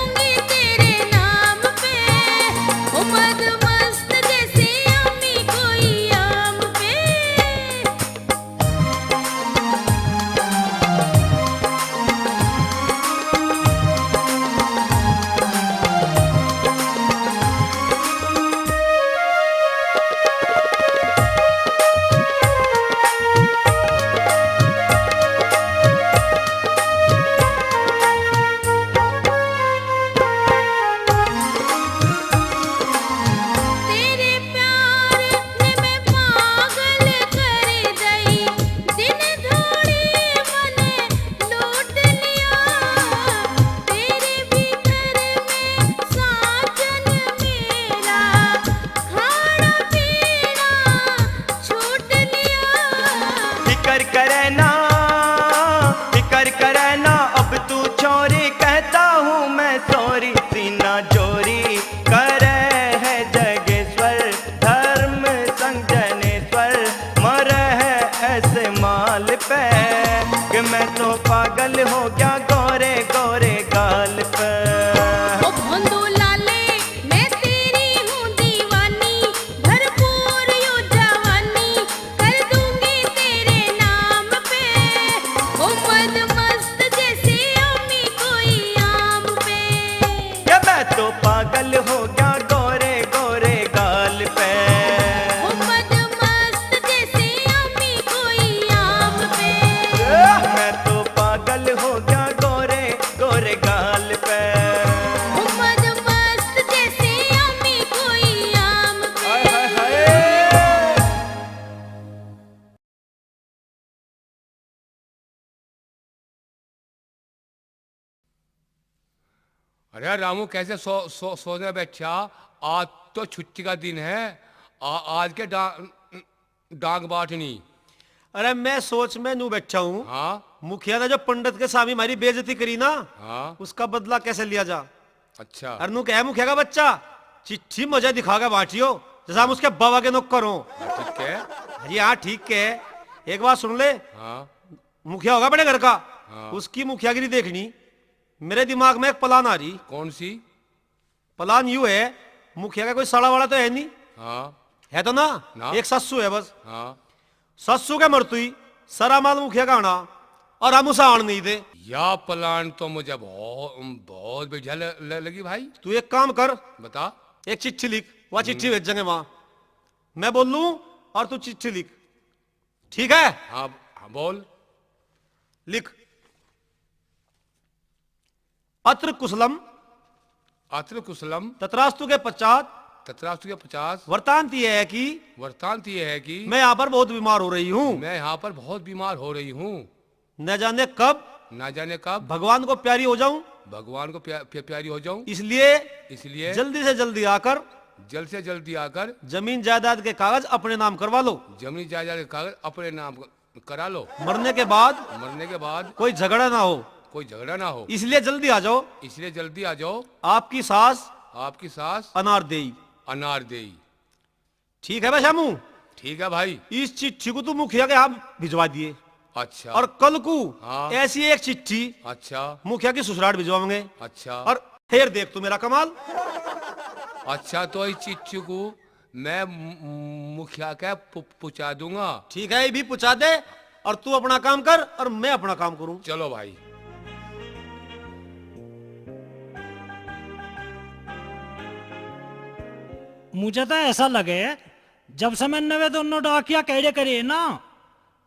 अरे रामू कैसे सोने बैठा? आज तो छुट्टी का दिन है। आज के डांग बांटनी। अरे मैं सोच में नू बैठा हूँ, हाँ मुखिया ने जो पंडित के सामने हमारी बेइज्जती करी ना, हाँ उसका बदला कैसे लिया जा। अच्छा। अरे नू कह मुखिया का बच्चा चिट्ठी मुझे दिखा के बांटियो जैसा हम उसके बाबा के नौकर हो। ठीक है। अरे हाँ ठीक है, एक बात सुन ले, हाँ मुखिया होगा बड़े घर का, हाँ। उसकी मुखियागिरी देखनी। मेरे दिमाग में एक प्लान आ रही। कौन सी? प्लान यू है, मुखिया का कोई सड़ा वाला तो है नहीं, हाँ है तो ना, ना। एक सस्सू है बस। हाँ। सस्सू के मरतुई सारा माल मुखिया का आना और हम उसे आन नहीं दे। या प्लान तो मुझे बहुत बहुत बढ़िया लगी भाई। तू एक काम कर, बता। एक चिट्ठी लिख, वह चिट्ठी भेजेंगे वहां, मैं बोल लूं और तू चिट्ठी लिख, ठीक है? हाँ हाँ बोल। लिख, अत्र कुशलम अत्र कुशलम तत्रास्तु के पश्चात तत्रास्तु के 50। वृतांत यह है कि वृत्तांत ये है कि मैं यहाँ पर बहुत बीमार हो रही हूँ, मैं यहाँ पर बहुत बीमार हो रही हूँ। न जाने कब ना जाने कब भगवान को प्यारी हो जाऊं, भगवान को प्यारी हो जाऊं। इसलिए जल्दी से जल्दी आकर से जल्दी आकर जमीन जायदाद के कागज अपने नाम करवा लो। जमीन जायदाद के कागज अपने नाम करा लो। मरने के बाद कोई झगड़ा ना हो, कोई झगड़ा ना हो, इसलिए जल्दी आ जाओ। इसलिए जल्दी आ जाओ। आपकी सास अनारदेई। ठीक है भाई शामू? ठीक है भाई। इस चिट्ठी को तू मुखिया के यहाँ भिजवा दिए, अच्छा। और कल को हाँ। ऐसी एक चिट्ठी अच्छा मुखिया की ससुराल भिजवाएंगे। अच्छा। और फिर देख तू मेरा कमाल। अच्छा तो इस चिट्ठी को मैं मुखिया के पूछा दूंगा। ठीक है, ये भी पूछा दे, और तू अपना काम कर और मैं अपना काम करूं। चलो भाई। मुझे तो ऐसा लगे जब से मैंने वे दोनों डाकिया कैडे करे ना,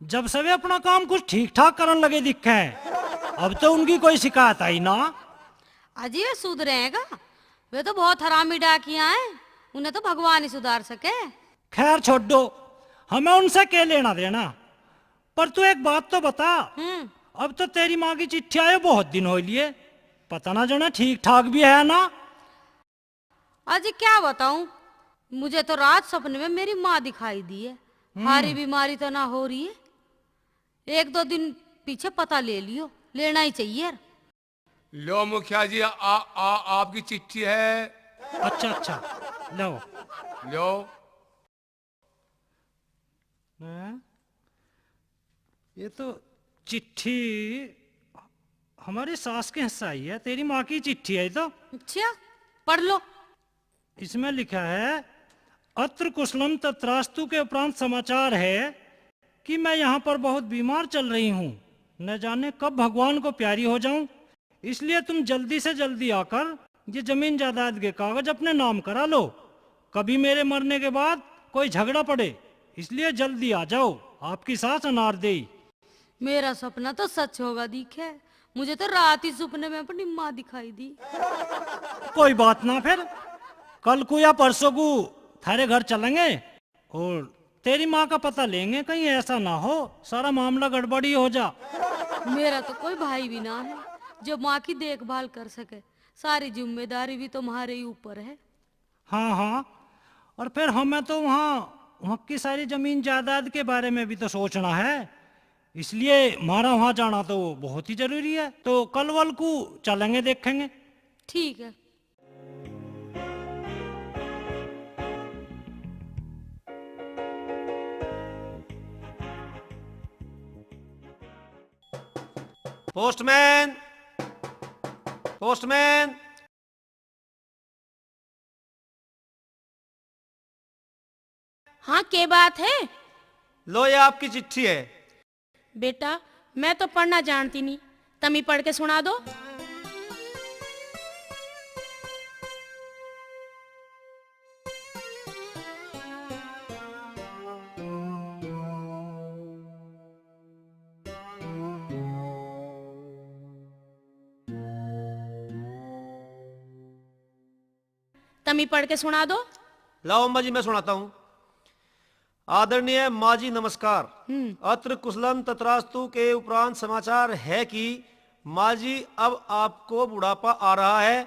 जब से वे अपना काम कुछ ठीक ठाक करने लगे दिखे हैं। अब तो उनकी कोई शिकायत आई ना। अजी वे सुधरे रहेगा, वे तो बहुत हरामी डाकिया हैं, उन्हें तो भगवान ही सुधार सके। खैर छोड़ दो, हमें उनसे क्या लेना देना। पर तू एक बात तो बता, अब तो तेरी माँ की चिट्ठी आए बहुत दिन हो लिए, पता ना जाना ठीक ठाक भी है ना। अजी क्या बताऊं, मुझे तो रात सपने में मेरी माँ दिखाई दी है। हारी बीमारी तो ना हो रही है, 1-2 दिन पीछे पता ले लियो, लेना ही चाहिए। लो मुखिया जी, आपकी चिट्ठी है। अच्छा लो लो। ये तो चिट्ठी हमारी सास के हिस्सा आई है, तेरी माँ की चिट्ठी है ये तो। अच्छा पढ़ लो। इसमें लिखा है, अत्र कुशलम तत्रास्तु के उपरांत समाचार है कि मैं यहाँ पर बहुत बीमार चल रही हूँ, न जाने कब भगवान को प्यारी हो जाऊं, इसलिए तुम जल्दी से जल्दी आकर ये जमीन जायदाद के कागज अपने नाम करा लो। कभी मेरे मरने के बाद कोई झगड़ा पड़े, इसलिए जल्दी आ जाओ। आपकी सास अनारदेई। मेरा सपना तो सच होगा दिखे, मुझे तो रात ही सपने में अपनी माँ दिखाई दी। कोई बात ना, फिर कल को या परसों को थारे घर चलेंगे और तेरी माँ का पता लेंगे, कहीं ऐसा ना हो सारा मामला गड़बड़ी हो जा। मेरा तो कोई भाई भी ना है जो माँ की देखभाल कर सके, सारी जिम्मेदारी भी तुम्हारे ही ऊपर है। हाँ, और फिर हमें तो वहाँ की सारी जमीन जायदाद के बारे में भी तो सोचना है, इसलिए हमारा वहाँ जाना तो बहुत ही जरूरी है। तो कल वल को चलेंगे, देखेंगे। ठीक है। पोस्टमैन, हाँ के बात है लो ये आपकी चिट्ठी है। बेटा? मैं तो पढ़ना जानती नहीं, तुम ही पढ़ के सुना दो। तुम ही पढ़ के सुना दो। लाओ अम्मा जी मैं सुनाता हूँ। आदरणीय माँ जी नमस्कार। अत्र कुशलम तत्रास्तु के उपरांत समाचार है कि माँ जी अब आपको बुढ़ापा आ रहा है,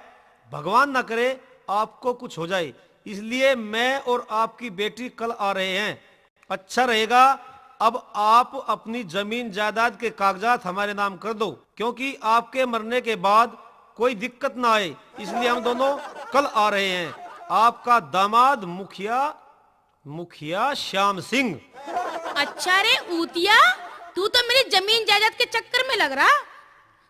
भगवान ना करे आपको कुछ हो जाए, इसलिए मैं और आपकी बेटी कल आ रहे हैं। अच्छा रहेगा अब आप अपनी जमीन जायदाद के कागजात हमारे नाम कर दो, क्योंकि आपके मरने के बाद कोई दिक्कत ना आए, इसलिए हम दोनों कल आ रहे हैं। आपका दामाद मुखिया श्याम सिंह। अच्छा रे ऊतिया, तू तो मेरी जमीन जायदाद के चक्कर में लग रहा।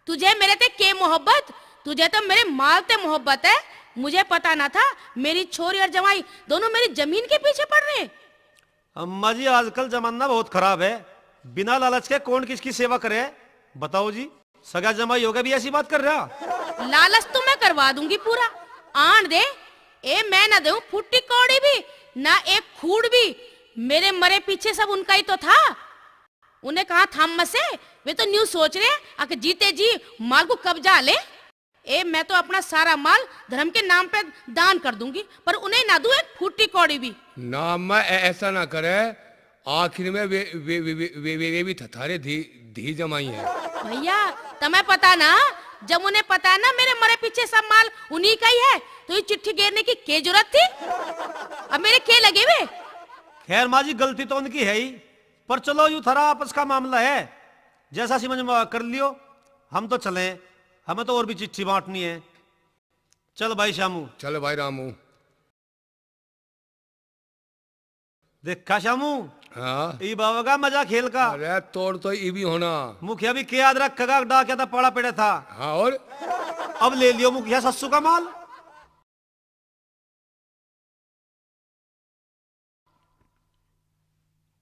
तुझे मेरे ते के मोहब्बत, तुझे तो मेरे माल ते मोहब्बत है। मुझे पता ना था मेरी छोरी और जमाई दोनों मेरी जमीन के पीछे पड़ रहे। अम्मा जी आजकल जमाना बहुत खराब है, बिना लालच के कौन किसकी सेवा करे? बताओ जी, सगा जमाई होगा भी ऐसी बात कर रहा? लालच तो मैं करवा दूंगी पूरा। आन दे, ए मैं ना दूं फुट्टी कौड़ी भी, ना एक खूड़ भी। मेरे मरे पीछे सब उनका ही तो था। उन्हें कहा थाम से, वे तो न्यू सोच रहे हैं जीते जी माल को कब्जा ले। ए मैं तो अपना सारा माल धर्म के नाम पे दान कर दूंगी, पर उन्हें ना दूं एक फुट्टी कौड़ी भी। ना अम्मा ऐसा ना करे, आखिर में वे भी थारे धी जमाई है। भैया तुम्हें पता ना, जब उन्हें पता ना मेरे मरे पीछे सब माल उन्हीं का ही है, तो ये चिट्ठी गिरने की क्या जरूरत थी? अब मेरे के लगे वे? खैर माँ जी, गलती तो उनकी है ही, पर चलो यूं थारा आपस का मामला है, जैसा समझ में कर लियो। हम तो चले, हमें तो और भी चिट्ठी बांटनी है। चल भाई श्यामू। चल भाई रामू। देखा श्यामू, हाँ ई बाबा का मजा खेल का। अरे तोड़ तो ये भी होना। मुखिया भी के याद रखेगा, डाकिया था पड़ा पेड़े था। हाँ और अब ले लियो मुखिया सस्सू का माल।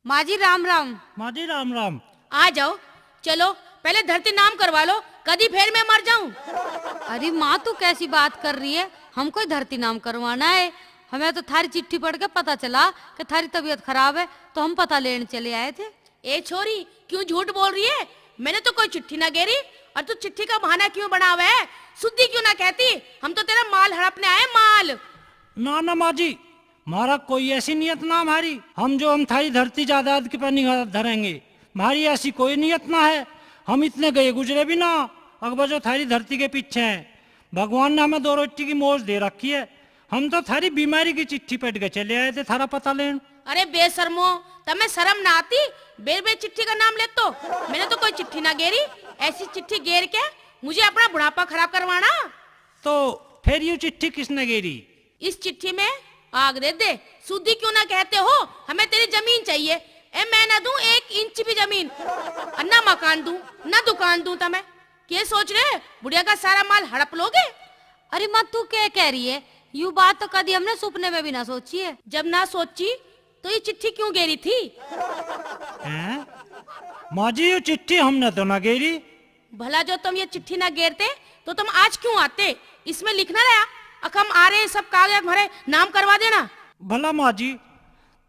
माँ जी राम राम। माँ जी राम राम। आ जाओ, चलो पहले धरती नाम करवा लो, कदी फेर मैं मर जाऊं। अरे माँ तू कैसी बात कर रही है, हमको ही धरती नाम करवाना है। हमें तो थारी चिट्ठी पढ़ के पता चला कि थारी तबीयत खराब है, तो हम पता लेने चले आए थे। ए छोरी, क्यों झूठ बोल रही है? मैंने तो कोई चिट्ठी ना गेरी, और तू चिट्ठी का बहाना क्यों बनावा है? शुद्धि क्यों ना कहती? हम तो तेरा माल हड़पने आए, माल। ना ना माँ जी, हमारा कोई ऐसी नियत ना हमारी। हम थारी धरती जायदाद के पर निगाह धरेंगे, हमारी ऐसी कोई नियत ना है। हम इतने गए गुजरे भी ना, अकबर जो थारी धरती के पीछे हैं। भगवान ने हमें 2 रोटी की मौज दे रखी है। हम तो थारी बीमारी की चिट्ठी पढ़ के चले आए थे थारा पता लेन। अरे बेशर्मो, तमें शर्म ना आती? बेर बेर चिट्ठी का नाम ले तो। मैंने तो कोई चिट्ठी ना गेरी, ऐसी चिट्ठी गेर के मुझे अपना बुढ़ापा खराब करवाना। तो फिर ये चिट्ठी किसने गेरी? इस चिट्ठी में आग दे दे। शुद्धि क्यों ना कहते हो? हमें तेरी जमीन चाहिए। ए मैं ना दूं 1 इंच भी जमीन, और ना मकान दूं, ना दुकान दूं। तमें क्या सोच रहे? बुढ़िया का सारा माल हड़प लोगे? अरे माँ तू क्या कह रही है? यू बात तो कभी हमने सपने में भी ना सोची है। जब ना सोची तो ये चिट्ठी क्यों गेरी थी? हैं? माँ जी ये चिट्ठी हमने तो ना गेरी। भला जो तुम ये चिट्ठी ना गेरते तो तुम आज क्यों आते? इसमें लिखना रहा हम आ रहे हैं, सब कागजात भरे, नाम करवा देना। भला माँ जी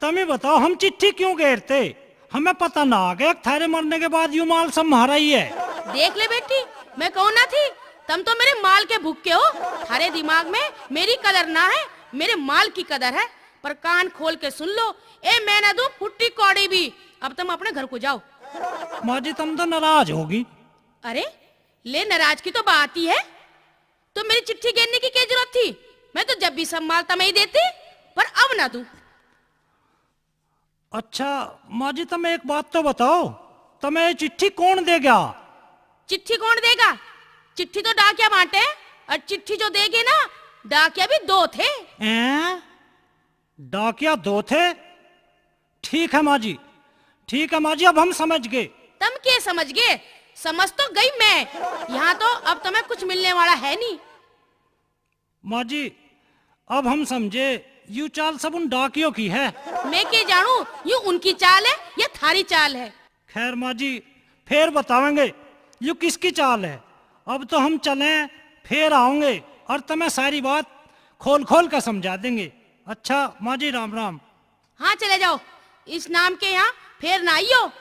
तुम्हें बताओ, हम चिट्ठी क्यों गेरते? हमें पता ना आ गया थारे मरने के बाद यू माल सब हमारा ही है। देख ले बेटी, मैं कहूँ ना थी, तुम तो मेरे माल के भूखे हो। थारे दिमाग में मेरी कदर ना है, मेरे माल की कदर है। पर कान खोल के सुन लो, ए मैं ना दूं फुट्टी कौड़ी भी। अब तुम अपने घर को जाओ। माँ जी तुम तो नाराज होगी। अरे ले, नाराज की तो बात ही है। तो मेरी चिट्ठी गिरने की क्या जरूरत थी? मैं तो जब भी सब माल तुम्हें ही देती, पर अब ना दूं। अच्छा माँ जी तुम्हें एक बात तो बताओ, तुम्हें चिट्ठी कौन देगा? चिट्ठी कौन देगा? चिट्ठी तो डाकिया बांटे, और चिट्ठी जो देगे ना, डाकिया भी 2 थे। डाकिया 2 थे? ठीक है माँ जी, ठीक है माँ जी, अब हम समझ गए। तुम क्या समझ गए? समझ तो गई मैं। यहाँ तो अब तुम्हें कुछ मिलने वाला है नहीं। माँ जी अब हम समझे, यू चाल सब उन डाकियों की है। मैं क्या जानू, यू उनकी चाल है या थारी चाल है? खैर माँ जी फिर बतावेंगे यू किसकी चाल है। अब तो हम चलें, फिर आओगे और तुम्हें सारी बात खोल खोल कर समझा देंगे। अच्छा माँ जी राम राम। हाँ चले जाओ, इस नाम के यहाँ फिर ना आइयो।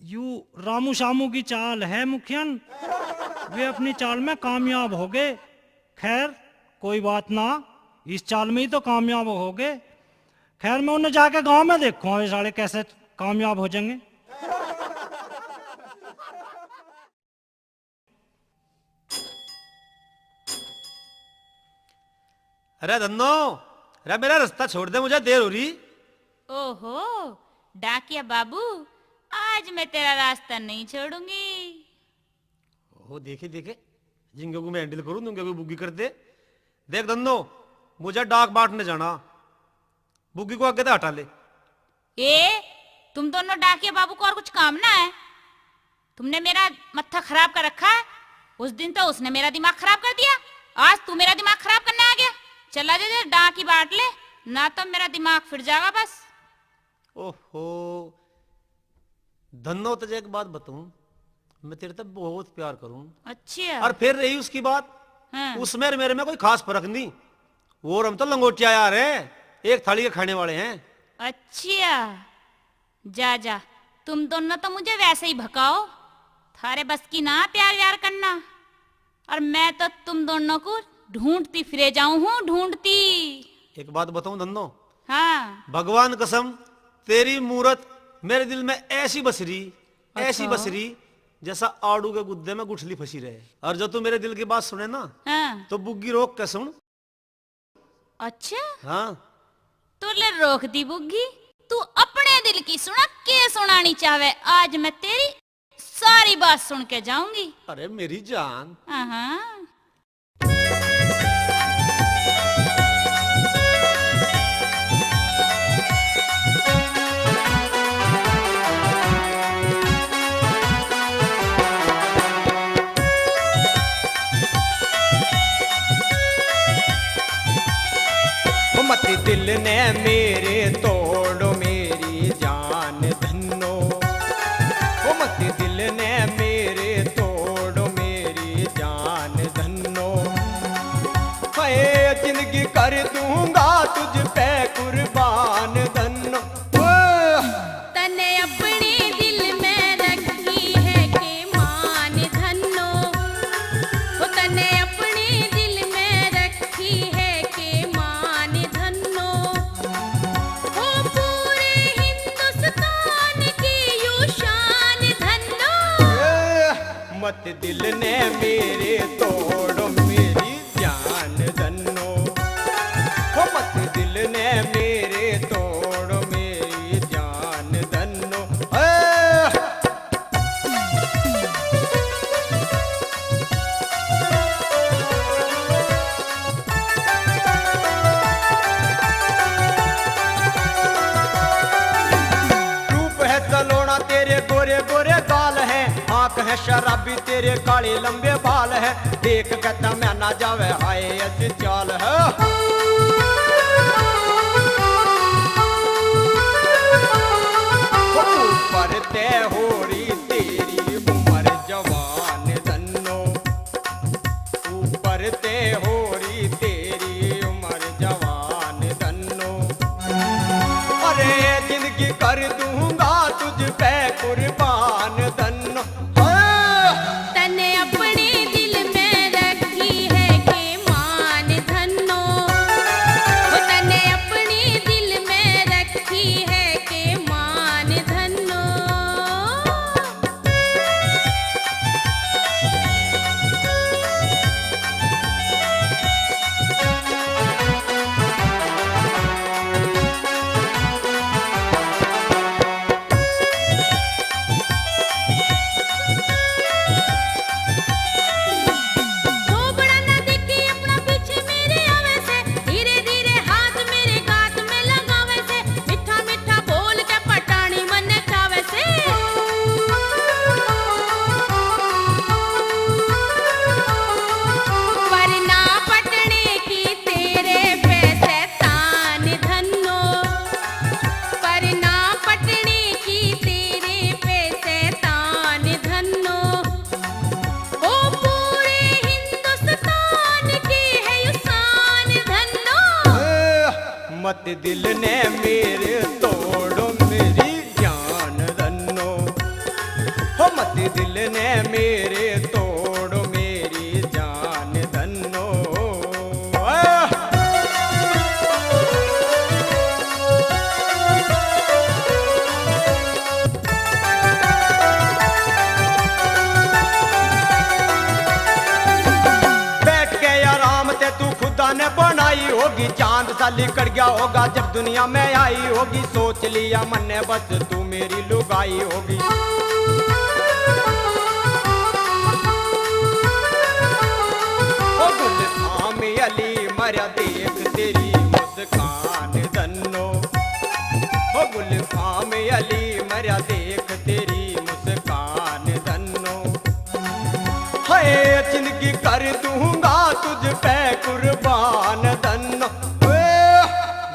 यू रामू शामू की चाल है मुखियन, वे अपनी चाल में कामयाब हो गए। खैर कोई बात ना, इस चाल में ही तो कामयाब हो गए। खैर मैं उन्हें जाके गांव में देखूंगा ये साले कैसे कामयाब हो जाएंगे। अरे धन्नो, अरे मेरा रास्ता छोड़ दे, मुझे देर हो रही। ओहो डाकिया बाबू, आज मैं तेरा रास्ता नहीं छोड़ूंगी। ओ देखे देखे, जिंगे को मैं हैंडल करूं, तुम को बुग्गी कर दे। देख धन्नो, मुझे डाक बांटने जाना, बुग्गी को आगे तो हटा ले। ए तुम दोनों डाकिया बाबू को और कुछ काम ना है? तुमने मेरा मत्था खराब कर रखा है। उस दिन तो उसने मेरा दिमाग खराब कर दिया, आज तू मेरा दिमाग खराब करने आ गया। चला जा डाकी बांट ले, ना तो मेरा दिमाग फिर जाएगा बस। ओहो धन्नो, तुझे एक बात बताऊं, मैं तेरे से बहुत प्यार करूं। अच्छा। और फिर रही उसकी बात, हाँ। उसमें और मेरे में कोई खास फर्क नहीं। वो हम तो लंगोटिया यार हैं, एक थाली के खाने वाले हैं। अच्छा जा जा, तुम दोनों तो मुझे वैसे ही भकाओ, थारे बस की ना प्यार व्यार करना। और मैं तो तुम दोनों को ढूंढती फिरे जाऊं हूँ, ढूंढती। एक बात बताऊं धन्नो, हाँ। भगवान कसम, तेरी मूरत मेरे दिल में ऐसी बसरी, ऐसी अच्छा। बसरी जैसा आड़ू के गुद्दे में गुठली फंसी रहे। और जो तू मेरे दिल की बात सुने ना, हाँ। तो बुग्गी रोक के सुन। अच्छा हाँ तो ले रोक दी बुग्गी, तू अपने दिल की सुना के सुनानी चाहे। आज मैं तेरी सारी बात सुन के जाऊंगी। अरे मेरी जान, हाँ। मत दिल ने मेरे तोड़ो मेरी जान धन्नो, ओ मत दिल ने मेरे तोड़ो मेरी जान धन्नो। है जिंदगी कर दूंगा तुझ पे कुर्बान धन्नो। तने अपने दिल में रखी है के मान धन्नो, वो तने अपने दिल में रखी है के मान धन्नो। वो पूरे हिंदुस्तान की यूं शान धन्नो। मत दिल ने मेरे तोड़ो मेरी जान धन्नो, ओ मत दिल ने मेरे तोड़ो मेरी जान धन्नो। रूप है सलोना तेरे गोरे गोरे गाल है, आंख है शराबी तेरे काले लंबे बाल है। देख के मैं ना जावे हाय ऐसी चाल है। ऊपर ते हो रही तेरी उम्र जवान धन्नो, ऊपर ते हो रही तेरी उम्र जवान धन्नो। अरे जिंदगी कर दूंगा तुझ पे कुर्बान धन्नो। तने अपने दिल में रखी है के मान धन्नो, वो तने अपने दिल में रखी है के मान धन्नो। थोबड़ा ना दिखी अपना पीछे मेरे आवे से, धीरे धीरे हाथ मेरे गात में लगावे से। मीठा मीठा बोल के पटानी मन खावे से। वरना पटने की तेरे पे शैतान धन्नो, वरना पटने की तेरे पे शैतान धन्नो। ओ पूरे हिंदुस्तान की है यू शान धन्नो। मत दिल ने मेरे तोड़ो मेरी जान धन्नो, हो मत दिल ने मेरे तोड़ो मेरी जान धन्नो। बैठ के आराम ते तू खुदा ने बनाई हो होगी, चांद सा लिकड़ गया होगा जब दुनिया में आई होगी। सोच लिया मन ने बस तू मेरी लुगाई होगी। ओ गुलफाम अली मरा देख तेरी मुस्कान धन्नो। ओ गुलफाम अली मरा देख तेरी मुस्कान धन्नो। हाय जिंदगी कर दूंगा तुझ पे कुर्बान धन्नो।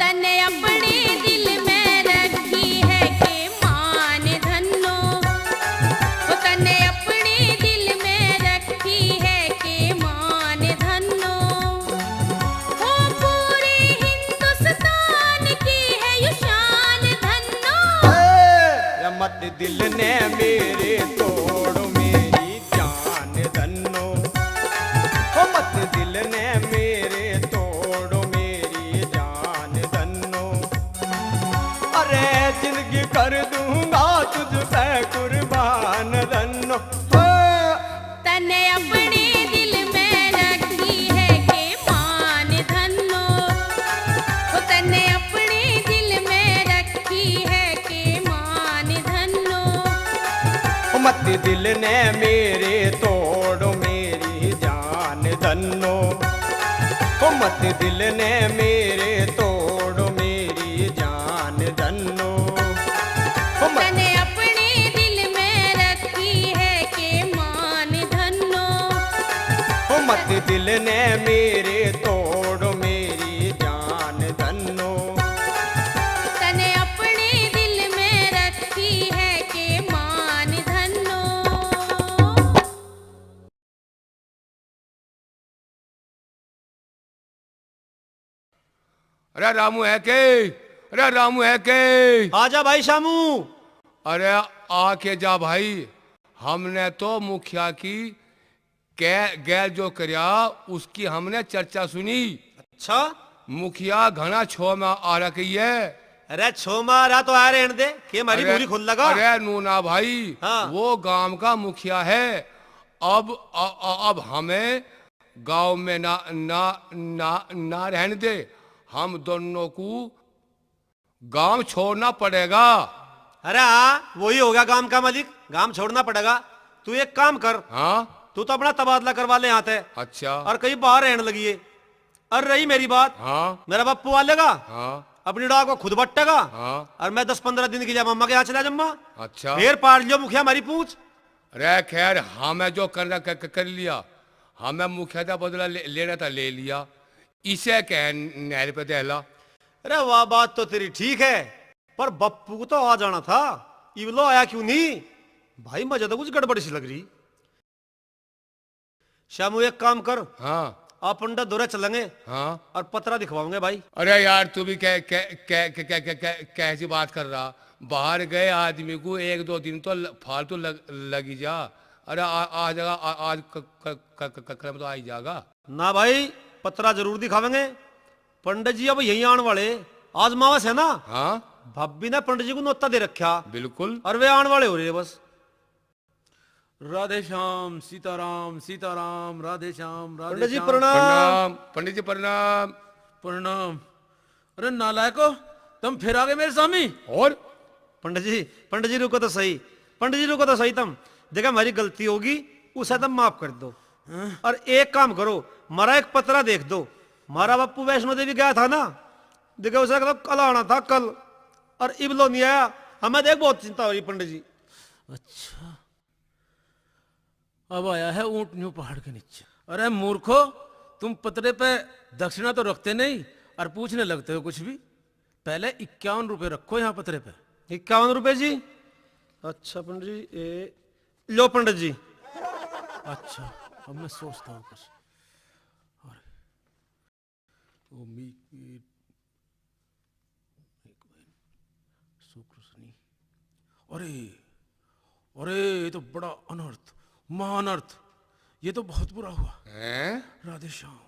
तने अपने दिल में रखी है के मान धन्नो। वो तने अपने दिल में रखी है के मान धन्नो। वो पूरे हिंदुस्तान की है ये शान धन्नो। मत दिल ने मेरे तोड़ मेरी जान धन्नो। ओ मत दिल ने मेरे तोड़ मेरी जान धन्नो। अरे जिंदगी कर दूंगा तुझ पे कुर्बान धन्नो। तने अपने दिल में रखी है के मान धन्नो। वो तने अपने दिल में रखी है के मान धन्नो। मत दिल ने मेरे तोड़ मेरी जान धन्नो। ओ मत दिल ने मेरे तोड़ मेरी जान धन्नो। ओ मत तने अपने दिल में रखी है के मान धन्नो। ओ मत दिल ने मेरे तोड़ मेरी जान धन्नो। तने अपने दिल में रखी है के मान धन्नो। अरे रामू है के? अरे रामू है के? आजा भाई शामू। अरे आके जा भाई। हमने तो मुखिया की गैर जो करया उसकी हमने चर्चा सुनी। अच्छा, मुखिया घना छो में आ रखी है। अरे छो मारा तो आ रहने दे कि हमारी अरे- पूरी खुल लगा। अरे नूना भाई, हाँ। वो गांव का मुखिया है। अब हमें गांव में ना रहने दे। हम दोनों को गांव छोड़ना पड़ेगा। अरे हाँ, वही हो गया काम का मालिक, काम छोड़ना पड़ेगा। तू एक काम कर, हाँ तू तो अपना तबादला करवा ले यहाँ से अच्छा। और कहीं बाहर रहने लगी है। और रही मेरी बात, हाँ मेरा बापू वालेगा, हाँ अपनी डॉग को खुद बट्टेगा हाँ और मैं 10-15 दिन के लिए मम्मा के यहाँ चला जम्मा। अच्छा। फिर पार लियो मुखिया हमारी पूछ। अरे खैर हमें जो करना कर लिया। हमें मुखिया का बदला लेना था, ले लिया। इसे कह नहर पे दहला। अरे वाह, बात तो तेरी ठीक है, पर बप्पू को तो आ जाना था। इवलो आया क्यों नहीं? भाई मुझे तो कुछ गड़बड़ सी लग रही। शामू एक काम कर, हाँ आप पंडित दौरे चलेंगे हाँ। और पतरा दिखवाओगे भाई। अरे यार तू भी कैसी बात कर रहा? बाहर गए आदमी को 1-2 दिन तो फालतू लगी जा। अरे आ जाएगा, आज कल में तो आ ही जाएगा ना भाई, पतरा जरूर दिखावेंगे। पंडित जी अब यहीं आने वाले, आज मावस है ना। हाँ भाभी ने पंडित जी को नोता दे रखा बिल्कुल। और वे आने वाले हो रहे हैं बस। राधे श्याम सीताराम सीताराम राधे श्याम राधे पंडित जी श्याम। प्रणाम। प्रणाम पंडित जी प्रणाम। प्रणाम। अरे नालायको, तुम फिर आ गए मेरे स्वामी। और पंडित जी रुको तो सही, पंडित जी रुको तो सही। तुम देखा हमारी गलती होगी, उसे तुम माफ कर दो। और एक काम करो, हमारा एक पतरा देख दो। हमारा बापू वैष्णो देवी गया था ना, देखो उसे कल आना था, कल, और इबलो नहीं आया। हमें देख बहुत चिंता हो रही पंडित जी। अच्छा, अब आया है ऊंटनियों पहाड़ के नीचे। अरे मूर्खो, तुम पतरे पे दक्षिणा तो रखते नहीं और पूछने लगते हो कुछ भी। पहले 51 रुपए रखो यहाँ पतरे पे। 51 रुपए जी? अच्छा पंडित जी, लो पंडित जी। अच्छा, अब मैं सोचता हूँ कुछ। अरे शुक्र शनि, अरे अरे ये तो बड़ा अनर्थ, महाअनर्थ। ये तो बहुत बुरा हुआ। हैं? राधे श्याम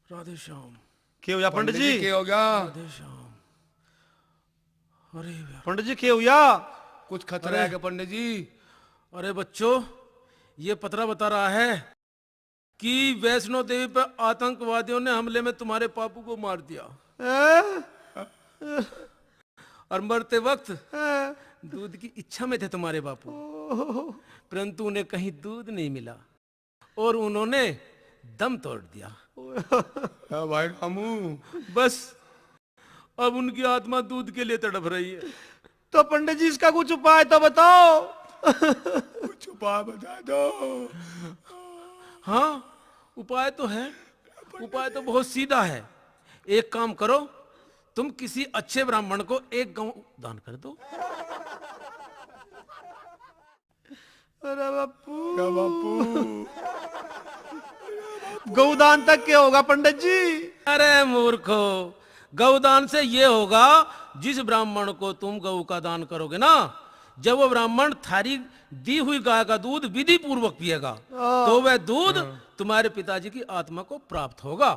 राधे श्याम क्या हुआ पंडित जी? क्या हो गया? राधे श्याम। अरे यार, पंडित जी क्या हुआ? कुछ खतरा है क्या पंडित जी? अरे बच्चों, ये पतरा बता रहा है कि वैष्णो देवी पर आतंकवादियों ने हमले में तुम्हारे पापू को मार दिया और मरते वक्त दूध की इच्छा में थे तुम्हारे बापू, परंतु उन्हें कहीं दूध नहीं मिला और उन्होंने दम तोड़ दिया। भाई रामू, बस अब उनकी आत्मा दूध के लिए तड़प रही है। तो पंडित जी इसका कुछ उपाय तो बताओ। कुछ उपाय बता दो। हाँ, उपाय तो है, उपाय तो बहुत सीधा है। एक काम करो, तुम किसी अच्छे ब्राह्मण को एक गौ दान कर दो। अरे बापू, बापू, गौदान तक क्या होगा पंडित जी? अरे मूर्खो, गौदान से ये होगा, जिस ब्राह्मण को तुम गौ का दान करोगे ना, जब वो ब्राह्मण थारी दी हुई गाय का दूध विधि पूर्वक पिएगा तो वह दूध तुम्हारे पिताजी की आत्मा को प्राप्त होगा।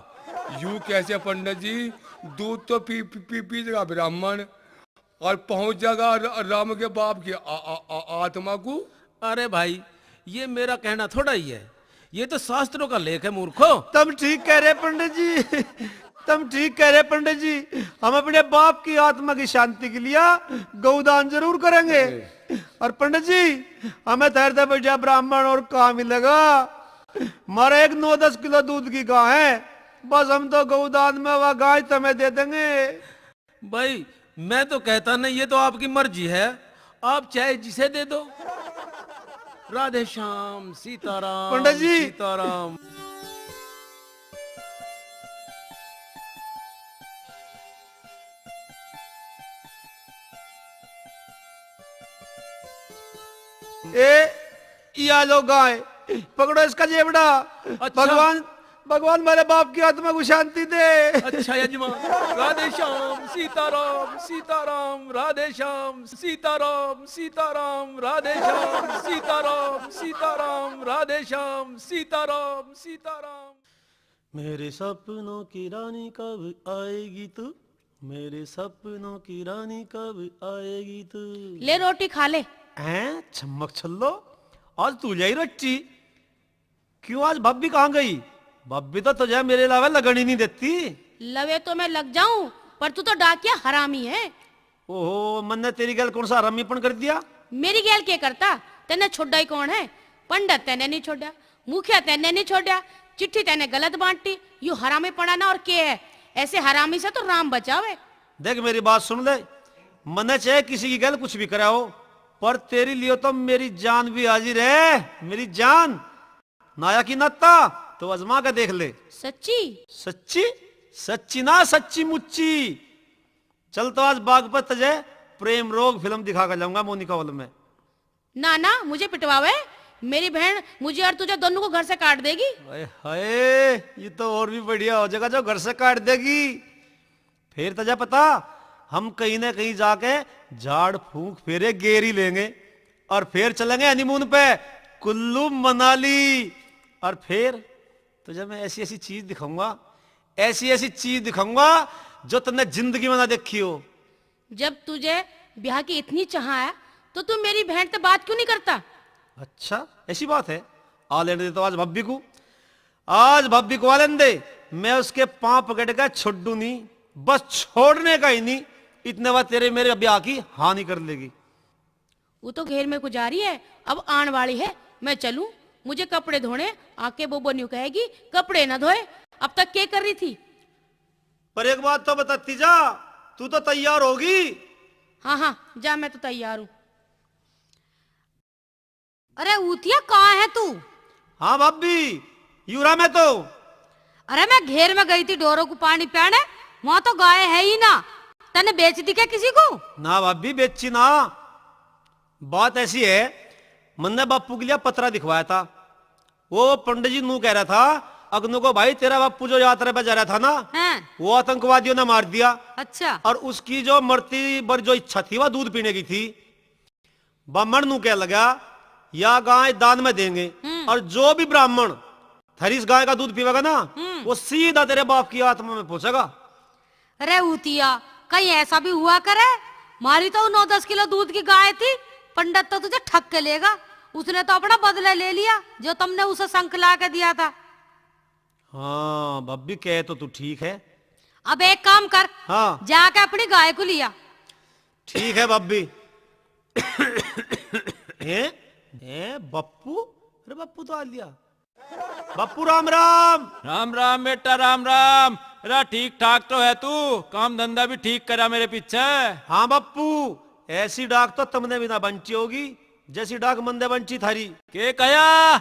यूं कैसे पंडित जी? दूध तो पी देगा ब्राह्मण और पहुंच जाएगा राम के बाप की आत्मा को। अरे भाई, ये मेरा कहना थोड़ा ही है, ये तो शास्त्रों का लेख है मूर्खो। तुम ठीक कह रहे पंडित जी, तुम ठीक कह रहे पंडित जी। हम अपने बाप की आत्मा की शांति के लिए गौदान जरूर करेंगे। और पंडित जी, हमें ठहरते बैठा ब्राह्मण और कहाँ मिलेगा? हमारा एक 9-10 किलो दूध की गाय है, बस हम तो गौदान में वह गाय तुम्हें दे देंगे। भाई मैं तो कहता नहीं, ये तो आपकी मर्जी है, आप चाहे जिसे दे दो। राधे श्याम, सीताराम, पंडित जी। सीताराम। या लो गाय, पकड़ो इसका जेबड़ा। अच्छा। भगवान मेरे बाप की आत्मा को शांति दे। अच्छा यजमान, राधे श्याम, सीताराम, सीताराम, राधे श्याम, सीताराम, सीताराम, राधे श्याम, सीताराम, सीताराम, राधे श्याम, सीताराम, सीताराम। मेरे सपनों की रानी कब आएगी तू? मेरे सपनों की रानी कब आएगी तू? ले रोटी खा ले। हैं छमक छल्लो, आज तू जाई रच्ची। क्यों आज भाभी कहाँ गई? भाभी तो तुझे मेरे अलावा लगन ही नहीं देती। लवे तो मैं लग जाऊं, पर तू तो डाकिया हरामी है। ओहो, मन ने तेरी गल कौन सा हरामीपन कर दिया? मेरी गैल क्या करता? तेने छोड़ा ही कौन है? पंडित तेने नहीं छोड़ा, मुखिया तेने नहीं छोड़ा, चिट्ठी तेने गलत बांटी, यू हरामी पढ़ाना और क्या है? ऐसे हरामी से तो राम बचावे। देख मेरी बात सुन ले, मन चाहे किसी की गल कुछ भी कराओ, पर तेरी लिए तो मेरी जान भी हाजिर है। मेरी जान नाया की नत्ता तो अजमा के देख ले। सच्ची? सच्ची? सच्ची ना सच्ची मुच्ची। चल तो आज बाग पर तुझे प्रेम रोग फिल्म दिखा कर जाऊंगा मोनिका हॉल में। ना ना, मुझे पिटवावे। मेरी बहन मुझे और तुझे दोनों को घर से काट देगी। हाय, ये तो और भी बढ़िया हो जाएगा जो घर से काट देगी। फिर तुझे पता, हम कहीं ना कहीं जाके झाड़ फूंक फेरे गेरी लेंगे और फिर चलेंगे हनीमून पे कुल्लू मनाली। और फिर तुझे मैं ऐसी ऐसी चीज दिखाऊंगा, ऐसी ऐसी चीज दिखाऊंगा जो तुमने जिंदगी में ना देखी हो। जब तुझे ब्याह की इतनी चाह है तो तू मेरी बहन से बात क्यों नहीं करता? अच्छा ऐसी बात है? आ लेने दे तो आज भाभी को, आज भाभी को आ लेने दे। मैं उसके पांव पकड़ कर छोड़ू नहीं, बस छोड़ने का ही नहीं, इतने बाद तेरे मेरे ब्याह की हानि कर लेगी। वो तो घेर में गुजारी है, अब आने वाली है। मैं चलूं? मुझे कपड़े धोने। आके बोबो न्यू कहेगी कपड़े ना धोए। अब तक क्या कर रही थी? पर एक बात तो बताती जा, तू तो तैयार होगी? हाँ हाँ जा, मैं तो तैयार हूँ। अरे ऊतिया कहाँ है तू? हाँ भाभी, यूरा में तो। अरे मैं घेर में गई थी डोरों को पानी पियाने, वहां तो गाय है ही ना। तने बेच दी क्या किसी को? ना भाभी बेची ना। बात ऐसी है, मन्ने बापू के लिए पत्रा दिखवाया था। वो पंडित जी नू कह रहा था अग्नु को, भाई तेरा बापू जो यात्रा पे जा रहा था ना, हैं? वो आतंकवादियों ने मार दिया। अच्छा। और उसकी जो मरती बर जो इच्छा थी वह दूध पीने की थी। ब्राह्मण नू क्या लगा, या गाय दान में देंगे और जो भी ब्राह्मण थरीस गाय का दूध पीवेगा ना, वो सीधा तेरे बाप की आत्मा में पहुंचेगा। अरे ऊतिया, कहीं ऐसा भी हुआ करे? मारी तो 9-10 किलो दूध की गाय थी, पंडित तो तुझे ठग के लेगा। उसने तो अपना बदला ले लिया जो तुमने उसे शंख ला के दिया था। हाँ बब्बी कहे तो तू ठीक है। अब एक काम कर, हाँ जाके अपनी गाय को लिया। ठीक है बब्बी। हैं बप्पू? अरे बप्पू तो आ लिया। बप्पू राम राम। राम राम बेटा राम राम। अरे ठीक ठाक तो है तू? काम धंधा भी ठीक करा मेरे पीछे। हाँ बप्पू, ऐसी डाक तो तुमने भी ना बंची होगी जैसी डाक मंदे बंची थारी। के कया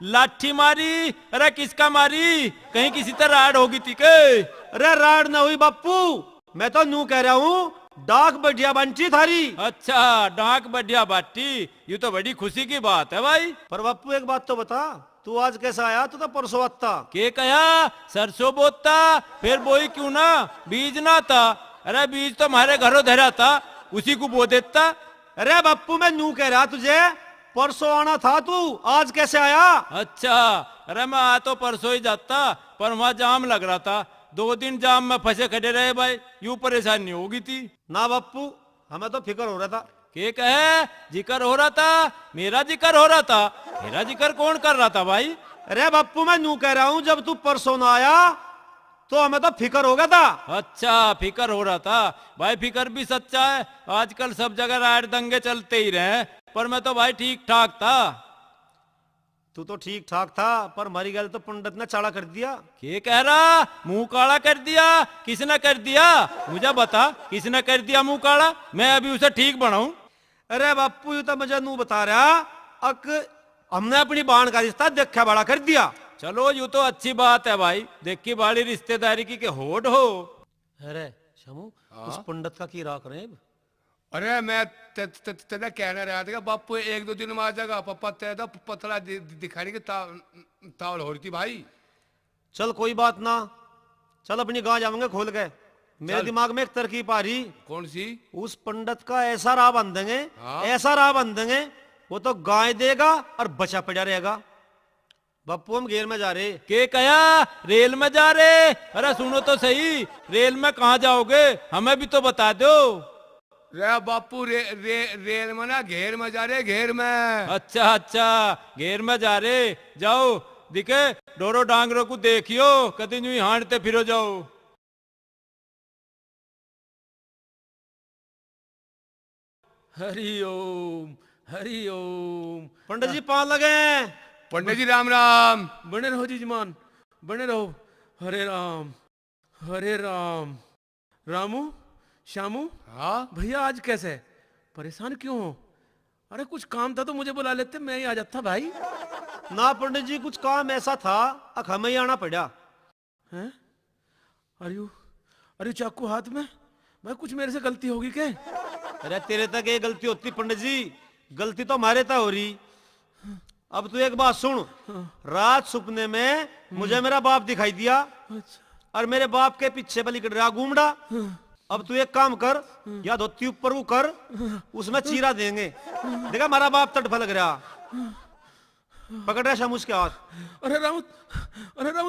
लाठी मारी? अरे किसका मारी? कहीं किसी तरह राड होगी थी के? अरे राड ना हुई बप्पू, मैं तो न्यू कह रहा हूँ डाक बढ़िया बंची थारी। अच्छा डाक बढ़िया बाटी, ये तो बड़ी खुशी की बात है भाई। पर बप्पू एक बात तो बता, तू आज कैसा आया? तू तो परसों आता। के कया सरसों बोता, फिर बोई क्यों ना? बीज ना था? अरे बीज तो हमारे घरों धरा था, उसी को बो देता। अरे बप्पू मैं न्यू कह रहा तुझे, परसों आना था तू, आज कैसे आया? अच्छा अरे मैं आ तो परसों ही जाता, पर वहां जाम लग रहा था, 2 दिन जाम में फंसे खड़े रहे भाई, यूं परेशानी होगी थी। ना बप्पू, हमें तो फिक्र हो रहा था। के कहे जिक्र हो रहा था? मेरा जिक्र हो रहा था? मेरा जिक्र कौन कर रहा था भाई? अरे बप्पू मैं न्यू कह रहा हूँ, जब तू परसों ना आया तो हमें तो फिक्र हो गया था। अच्छा फिक्र हो रहा था भाई, फिक्र भी सच्चा है। आजकल सब जगह राड दंगे चलते ही रहे, पर मैं तो भाई ठीक ठाक था। तू तो ठीक ठाक था, पर मरी गल तो पंडित ने चाड़ा कर दिया। के कह रहा? मुंह काला कर दिया? किसने कर दिया? मुझे बता, किसने कर दिया मुंह काला? मैं अभी उसे ठीक बनाऊं। अरे बापू ये तो मुझे नू बता रहा, अक हमने अपनी बाण का रिश्ता देखा बड़ा कर दिया। चलो यूं तो अच्छी बात है भाई, देखी बाड़ी रिश्तेदारी की के होड़ हो। अरे शमू, उस पंडित का की राख रहे हैं? अरे मैं तेरा कहना रहा था कि बापू 1-2 दिन में आ जाएगा, पप्पा तेरा तो पतला दिखाने की तावल हो रही थी भाई। चल कोई बात ना, चल अपनी गांव जाएंगे खोल के। मेरे दिमाग में एक तरकीब आ रही। कौन सी? उस पंडित का ऐसा राह बन देंगे, हाँ। ऐसा राह बन देंगे, वो तो गाय देगा और बचा पड़ा रहेगा। बापू हम घेर में जा रहे। के कया रेल में जा रहे? अरे सुनो तो सही, रेल में कहाँ जाओगे? हमें भी तो बता दो। रे बापू रेल में ना, घेर में जा रहे, घेर में। अच्छा अच्छा घेर में जा रहे, जाओ दिखे डोरो डांगरों को देखियो, कदी यूं ही हांडते फिरो जाओ। हरि ओम हरि ओम। पंडित जी पान लगे। पंडित जी राम राम। बने रहो जी जमान, बने रहो। हरे राम हरे राम। रामू श्यामू, हाँ भैया आज कैसे परेशान क्यों हो? अरे कुछ काम था तो मुझे बुला लेते, मैं ही आ जाता भाई। ना पंडित जी कुछ काम ऐसा था, अख हमें ही आना पड़ा। हैं? अरे चाकू हाथ में भाई, कुछ मेरे से गलती होगी क्या? अरे तेरे तक ये गलती होती पंडित जी, गलती तो हमारे तक हो रही। अब तू एक बात सुन, रात सपने में मुझे मेरा बाप दिखाई दिया और मेरे बाप के पीछे बलि कट रहा घूमड़ा। अब तू एक काम कर, या धोती ऊपर को कर, उसमें चीरा देंगे, देखा हमारा बाप तड़फा लग रहा। पकड़ रहा शाम उसके हाथ। अरे रामू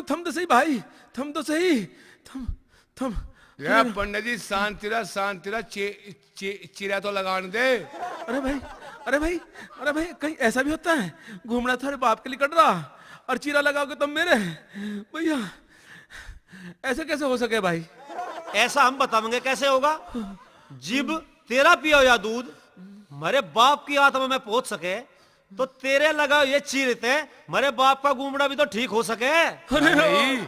थम तो सही भाई, थम तो सही, थम थम। रे पंडित जी शांतिरा चिरा तो लगाने दे। अरे भाई कहीं ऐसा भी होता है? घूमना था बाप के लिए कट रहा और चीरा लगाओगे तुम मेरे? भैया ऐसे कैसे हो सके भाई? ऐसा हम बताएंगे कैसे होगा। जिब तेरा पिया हुआ दूध मेरे बाप की आत्मा में पहुंच सके, तो तेरे लगा ये चीरते मेरे बाप का घूमना भी तो ठीक हो सके। अरे राम,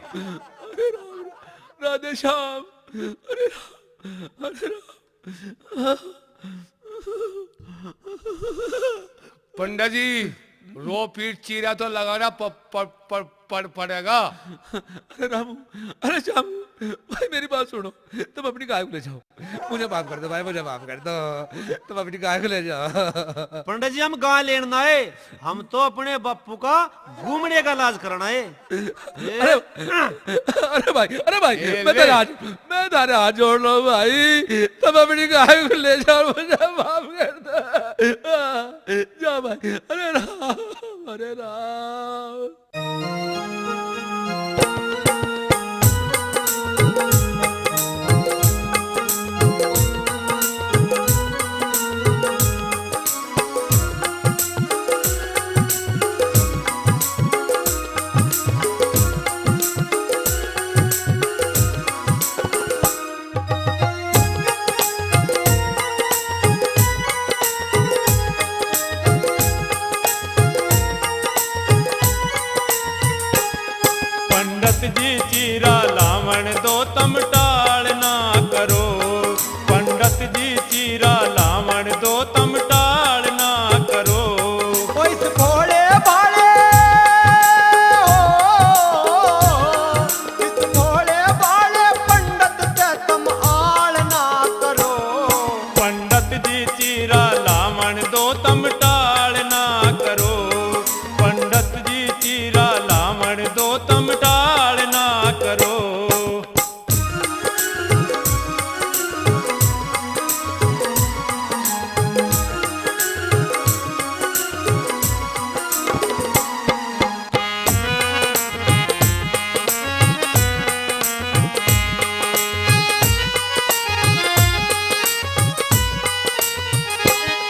राधे श्याम, अरे राम, अरे राम। पंडित जी रो पीट चीरा तो लगाना पड़ेगा। अरे रामू, अरे श्यामू भाई मेरी बात सुनो, तुम अपनी गाय को ले जाओ, मुझे माफ कर दो भाई, मुझे माफ कर दो, तुम अपनी गाय को ले जाओ। पंडित जी हम गाय लेना है, हम तो अपने बापू का घूमने का इलाज करना है। अरे भाई मैं तारे हाथ जोड़ लो भाई, तुम अपनी गाय को ले जाओ, मुझे माफ कर दो, जाओ भाई। अरे राम अरे राम। तम टाल ना करो। पंडित जी चीरा लावण दो तम टाल ना करो। ओ इस भोले भाले इस भोले भाले पंडित से तुम आल ना करो। पंडित जी चीरा लावण दो तम टाल ना करो। पंडित जी चीरा लावण दो तम टाल ना करो।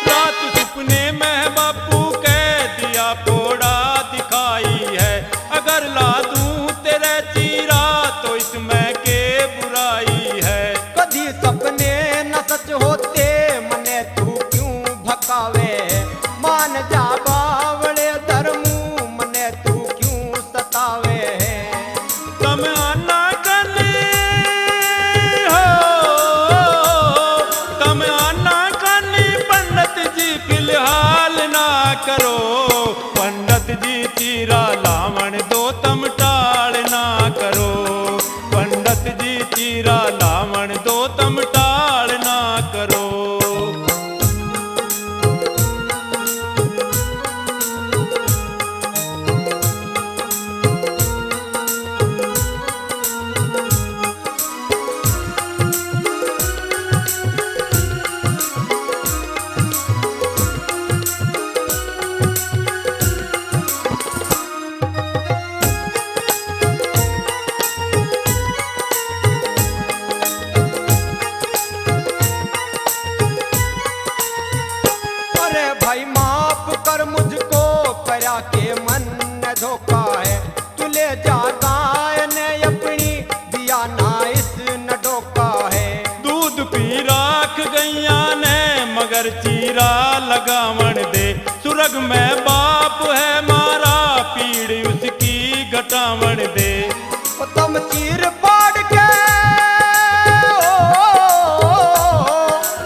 रात सपने में बापू कह दिया पोड़ा दिखाई है। अगर ला दूं तेरे चीरा तो इसमें के बुराई है। कभी सपने न सच होते मने तू क्यों भकावे। मान जा बावड़े धर्मू मने तू क्यों सतावे। तम आना कने हो तम आना कने पंडित जी फिलहाल ना करो। पंडित जी चीरा लावण दो तम टाल ना करो। पंडित जी चीरा लावण दो तम टाल ना करो। अरे भाई माफ कर मुझको करा के मन न धोखा है। तू ले जा गाय ने अपनी दिया ना इस न डोका है। दूध पी राख गैया ने मगर चीरा लगावण दे। सुरग में बाप है मारा पीड़ उसकी घटावण दे। ओ तुम चीर पाड़ के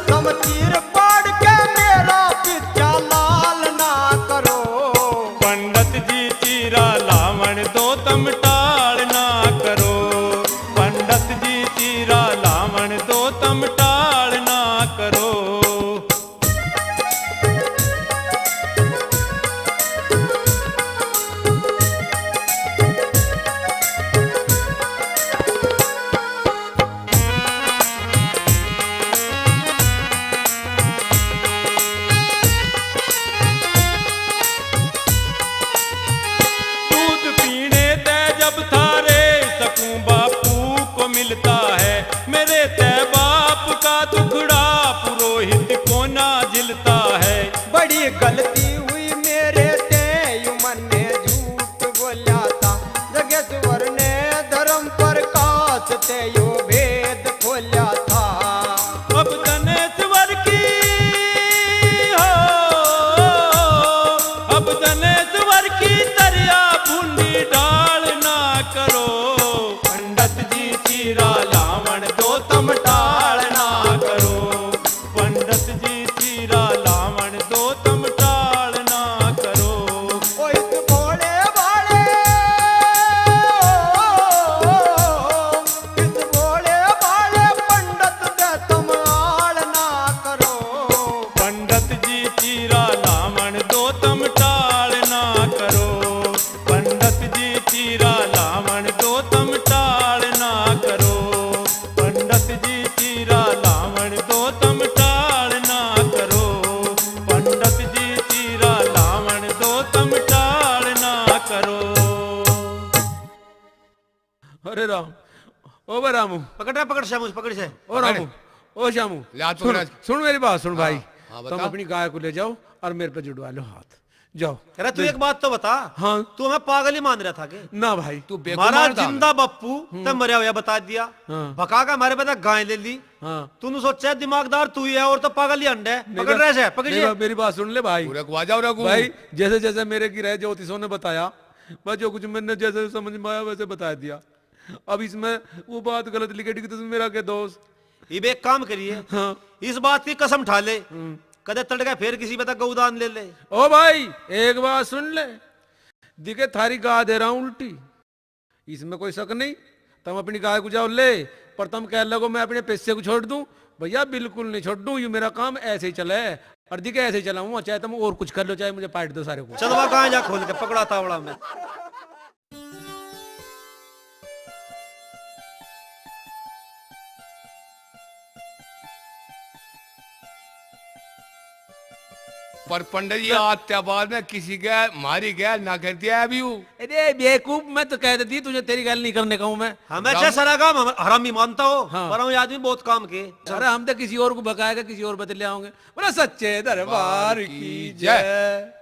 तुम चीर पाड़ के मेरा पिछा लाल ना करो। पंडित जी चीरा लावण दो तम टाल ना करो। पंडित जी चीरा लावण दो तम टाल ना करो। दूध पीने ते जब थारे सकूं बापू को मिलता है। मेरे ते बाप का दुखड़ा पुरोहित को ना झिलता है। बड़ी गलती हुई मेरे ते यू मन ने झूठ बोला था। जगेश्वर ने धर्म प्रकाश ते यो भेद खोला था। अब धनेश्वर की हो अब धनेश्वर की दरिया बूंदी डाल ना करो। पंडित जी चीरा लावण दो तम टाल ना करो। पंडित जी चीरा लावण दो तम टाल ना करो। ओ इस भोले भाले इस भोले भाले पंडित से तुम आल ना करो। पंडित जी चीरा लावण दो तम टाल ना करो। पंडित जी चीरा लावण दो तम टाल ना करो। पंडित जी चीरा लावण दो तम टाल ना करो। पंडित जी चीरा लावण दो तम टाल ना करो। अरे राम ओ बे रामू पकड़ पकड़ श्यामू पकड़ से। ओ रामू ओ श्यामू ले हाथ सुन, पकड़ा। सुन मेरी बात सुन भाई। हाँ, तुम बता। अपनी गाय को ले जाओ और मेरे पे जुड़वा लो हाथ। जाओ। अरे तू एक बात तो बता। हाँ। तू हमें पागल ही मान रहा था के? ना भाई तू हमारा बेगुमान था। जिंदा बप्पू ते मरिया हुआ बता दिया। हाँ। भगा का हमारे पता गाय ले ली। हाँ। तूने सोचा है दिमागदार तू ही है और तो पागल ही अंडे है। नहीं पकड़ बा- रहे से पकड़ नहीं ये। बा- मेरी बात सुन ले भाई। पूरे को आ जाओ रघु। भाई जैसे जैसे मेरे की रह ज्योतिषों ने बताया, बस जो कुछ मैंने जैसे समझ में आया वैसे बता दिया। अब इसमें वो बात गलत लिखेगी तो मेरा क्या दोस्त। इब एक काम करिए, हाँ। इस बात की कसम ठा ले, कदे तड़ गए फिर किसी बता गौदान ले ले। ओ भाई एक बात सुन ले, दिखे थारी गाय दे रहा हूं उल्टी, इसमें कोई शक नहीं। तुम अपनी गाय को जाओ ले, पर तुम कह लगो मैं अपने पैसे को छोड़ दूं, भैया बिल्कुल नहीं छोड़ दूं, ये मेरा काम ऐसे ही चला है और दिखे ऐसे ही चलाऊंगा, चाहे तुम और कुछ कर लो, चाहे मुझे पाट दो सारे को। चलवा कहाँ जा खोल के पकड़ा तावड़ा में। पर पंडित जी आत्या बाद में किसी का मारी गया ना कर दिया अभी वो। अरे बेवकूफ, मैं तो कह देती तुझे, तेरी गल नहीं करने का हूं मैं। हमें अच्छा सारा काम हरामी मानता हो, हाँ। पर हम ये आदमी बहुत काम के। अरे हम तो किसी और को भगाएगा, किसी और बदले आओगे। बोला सच्चे दरबार की जय।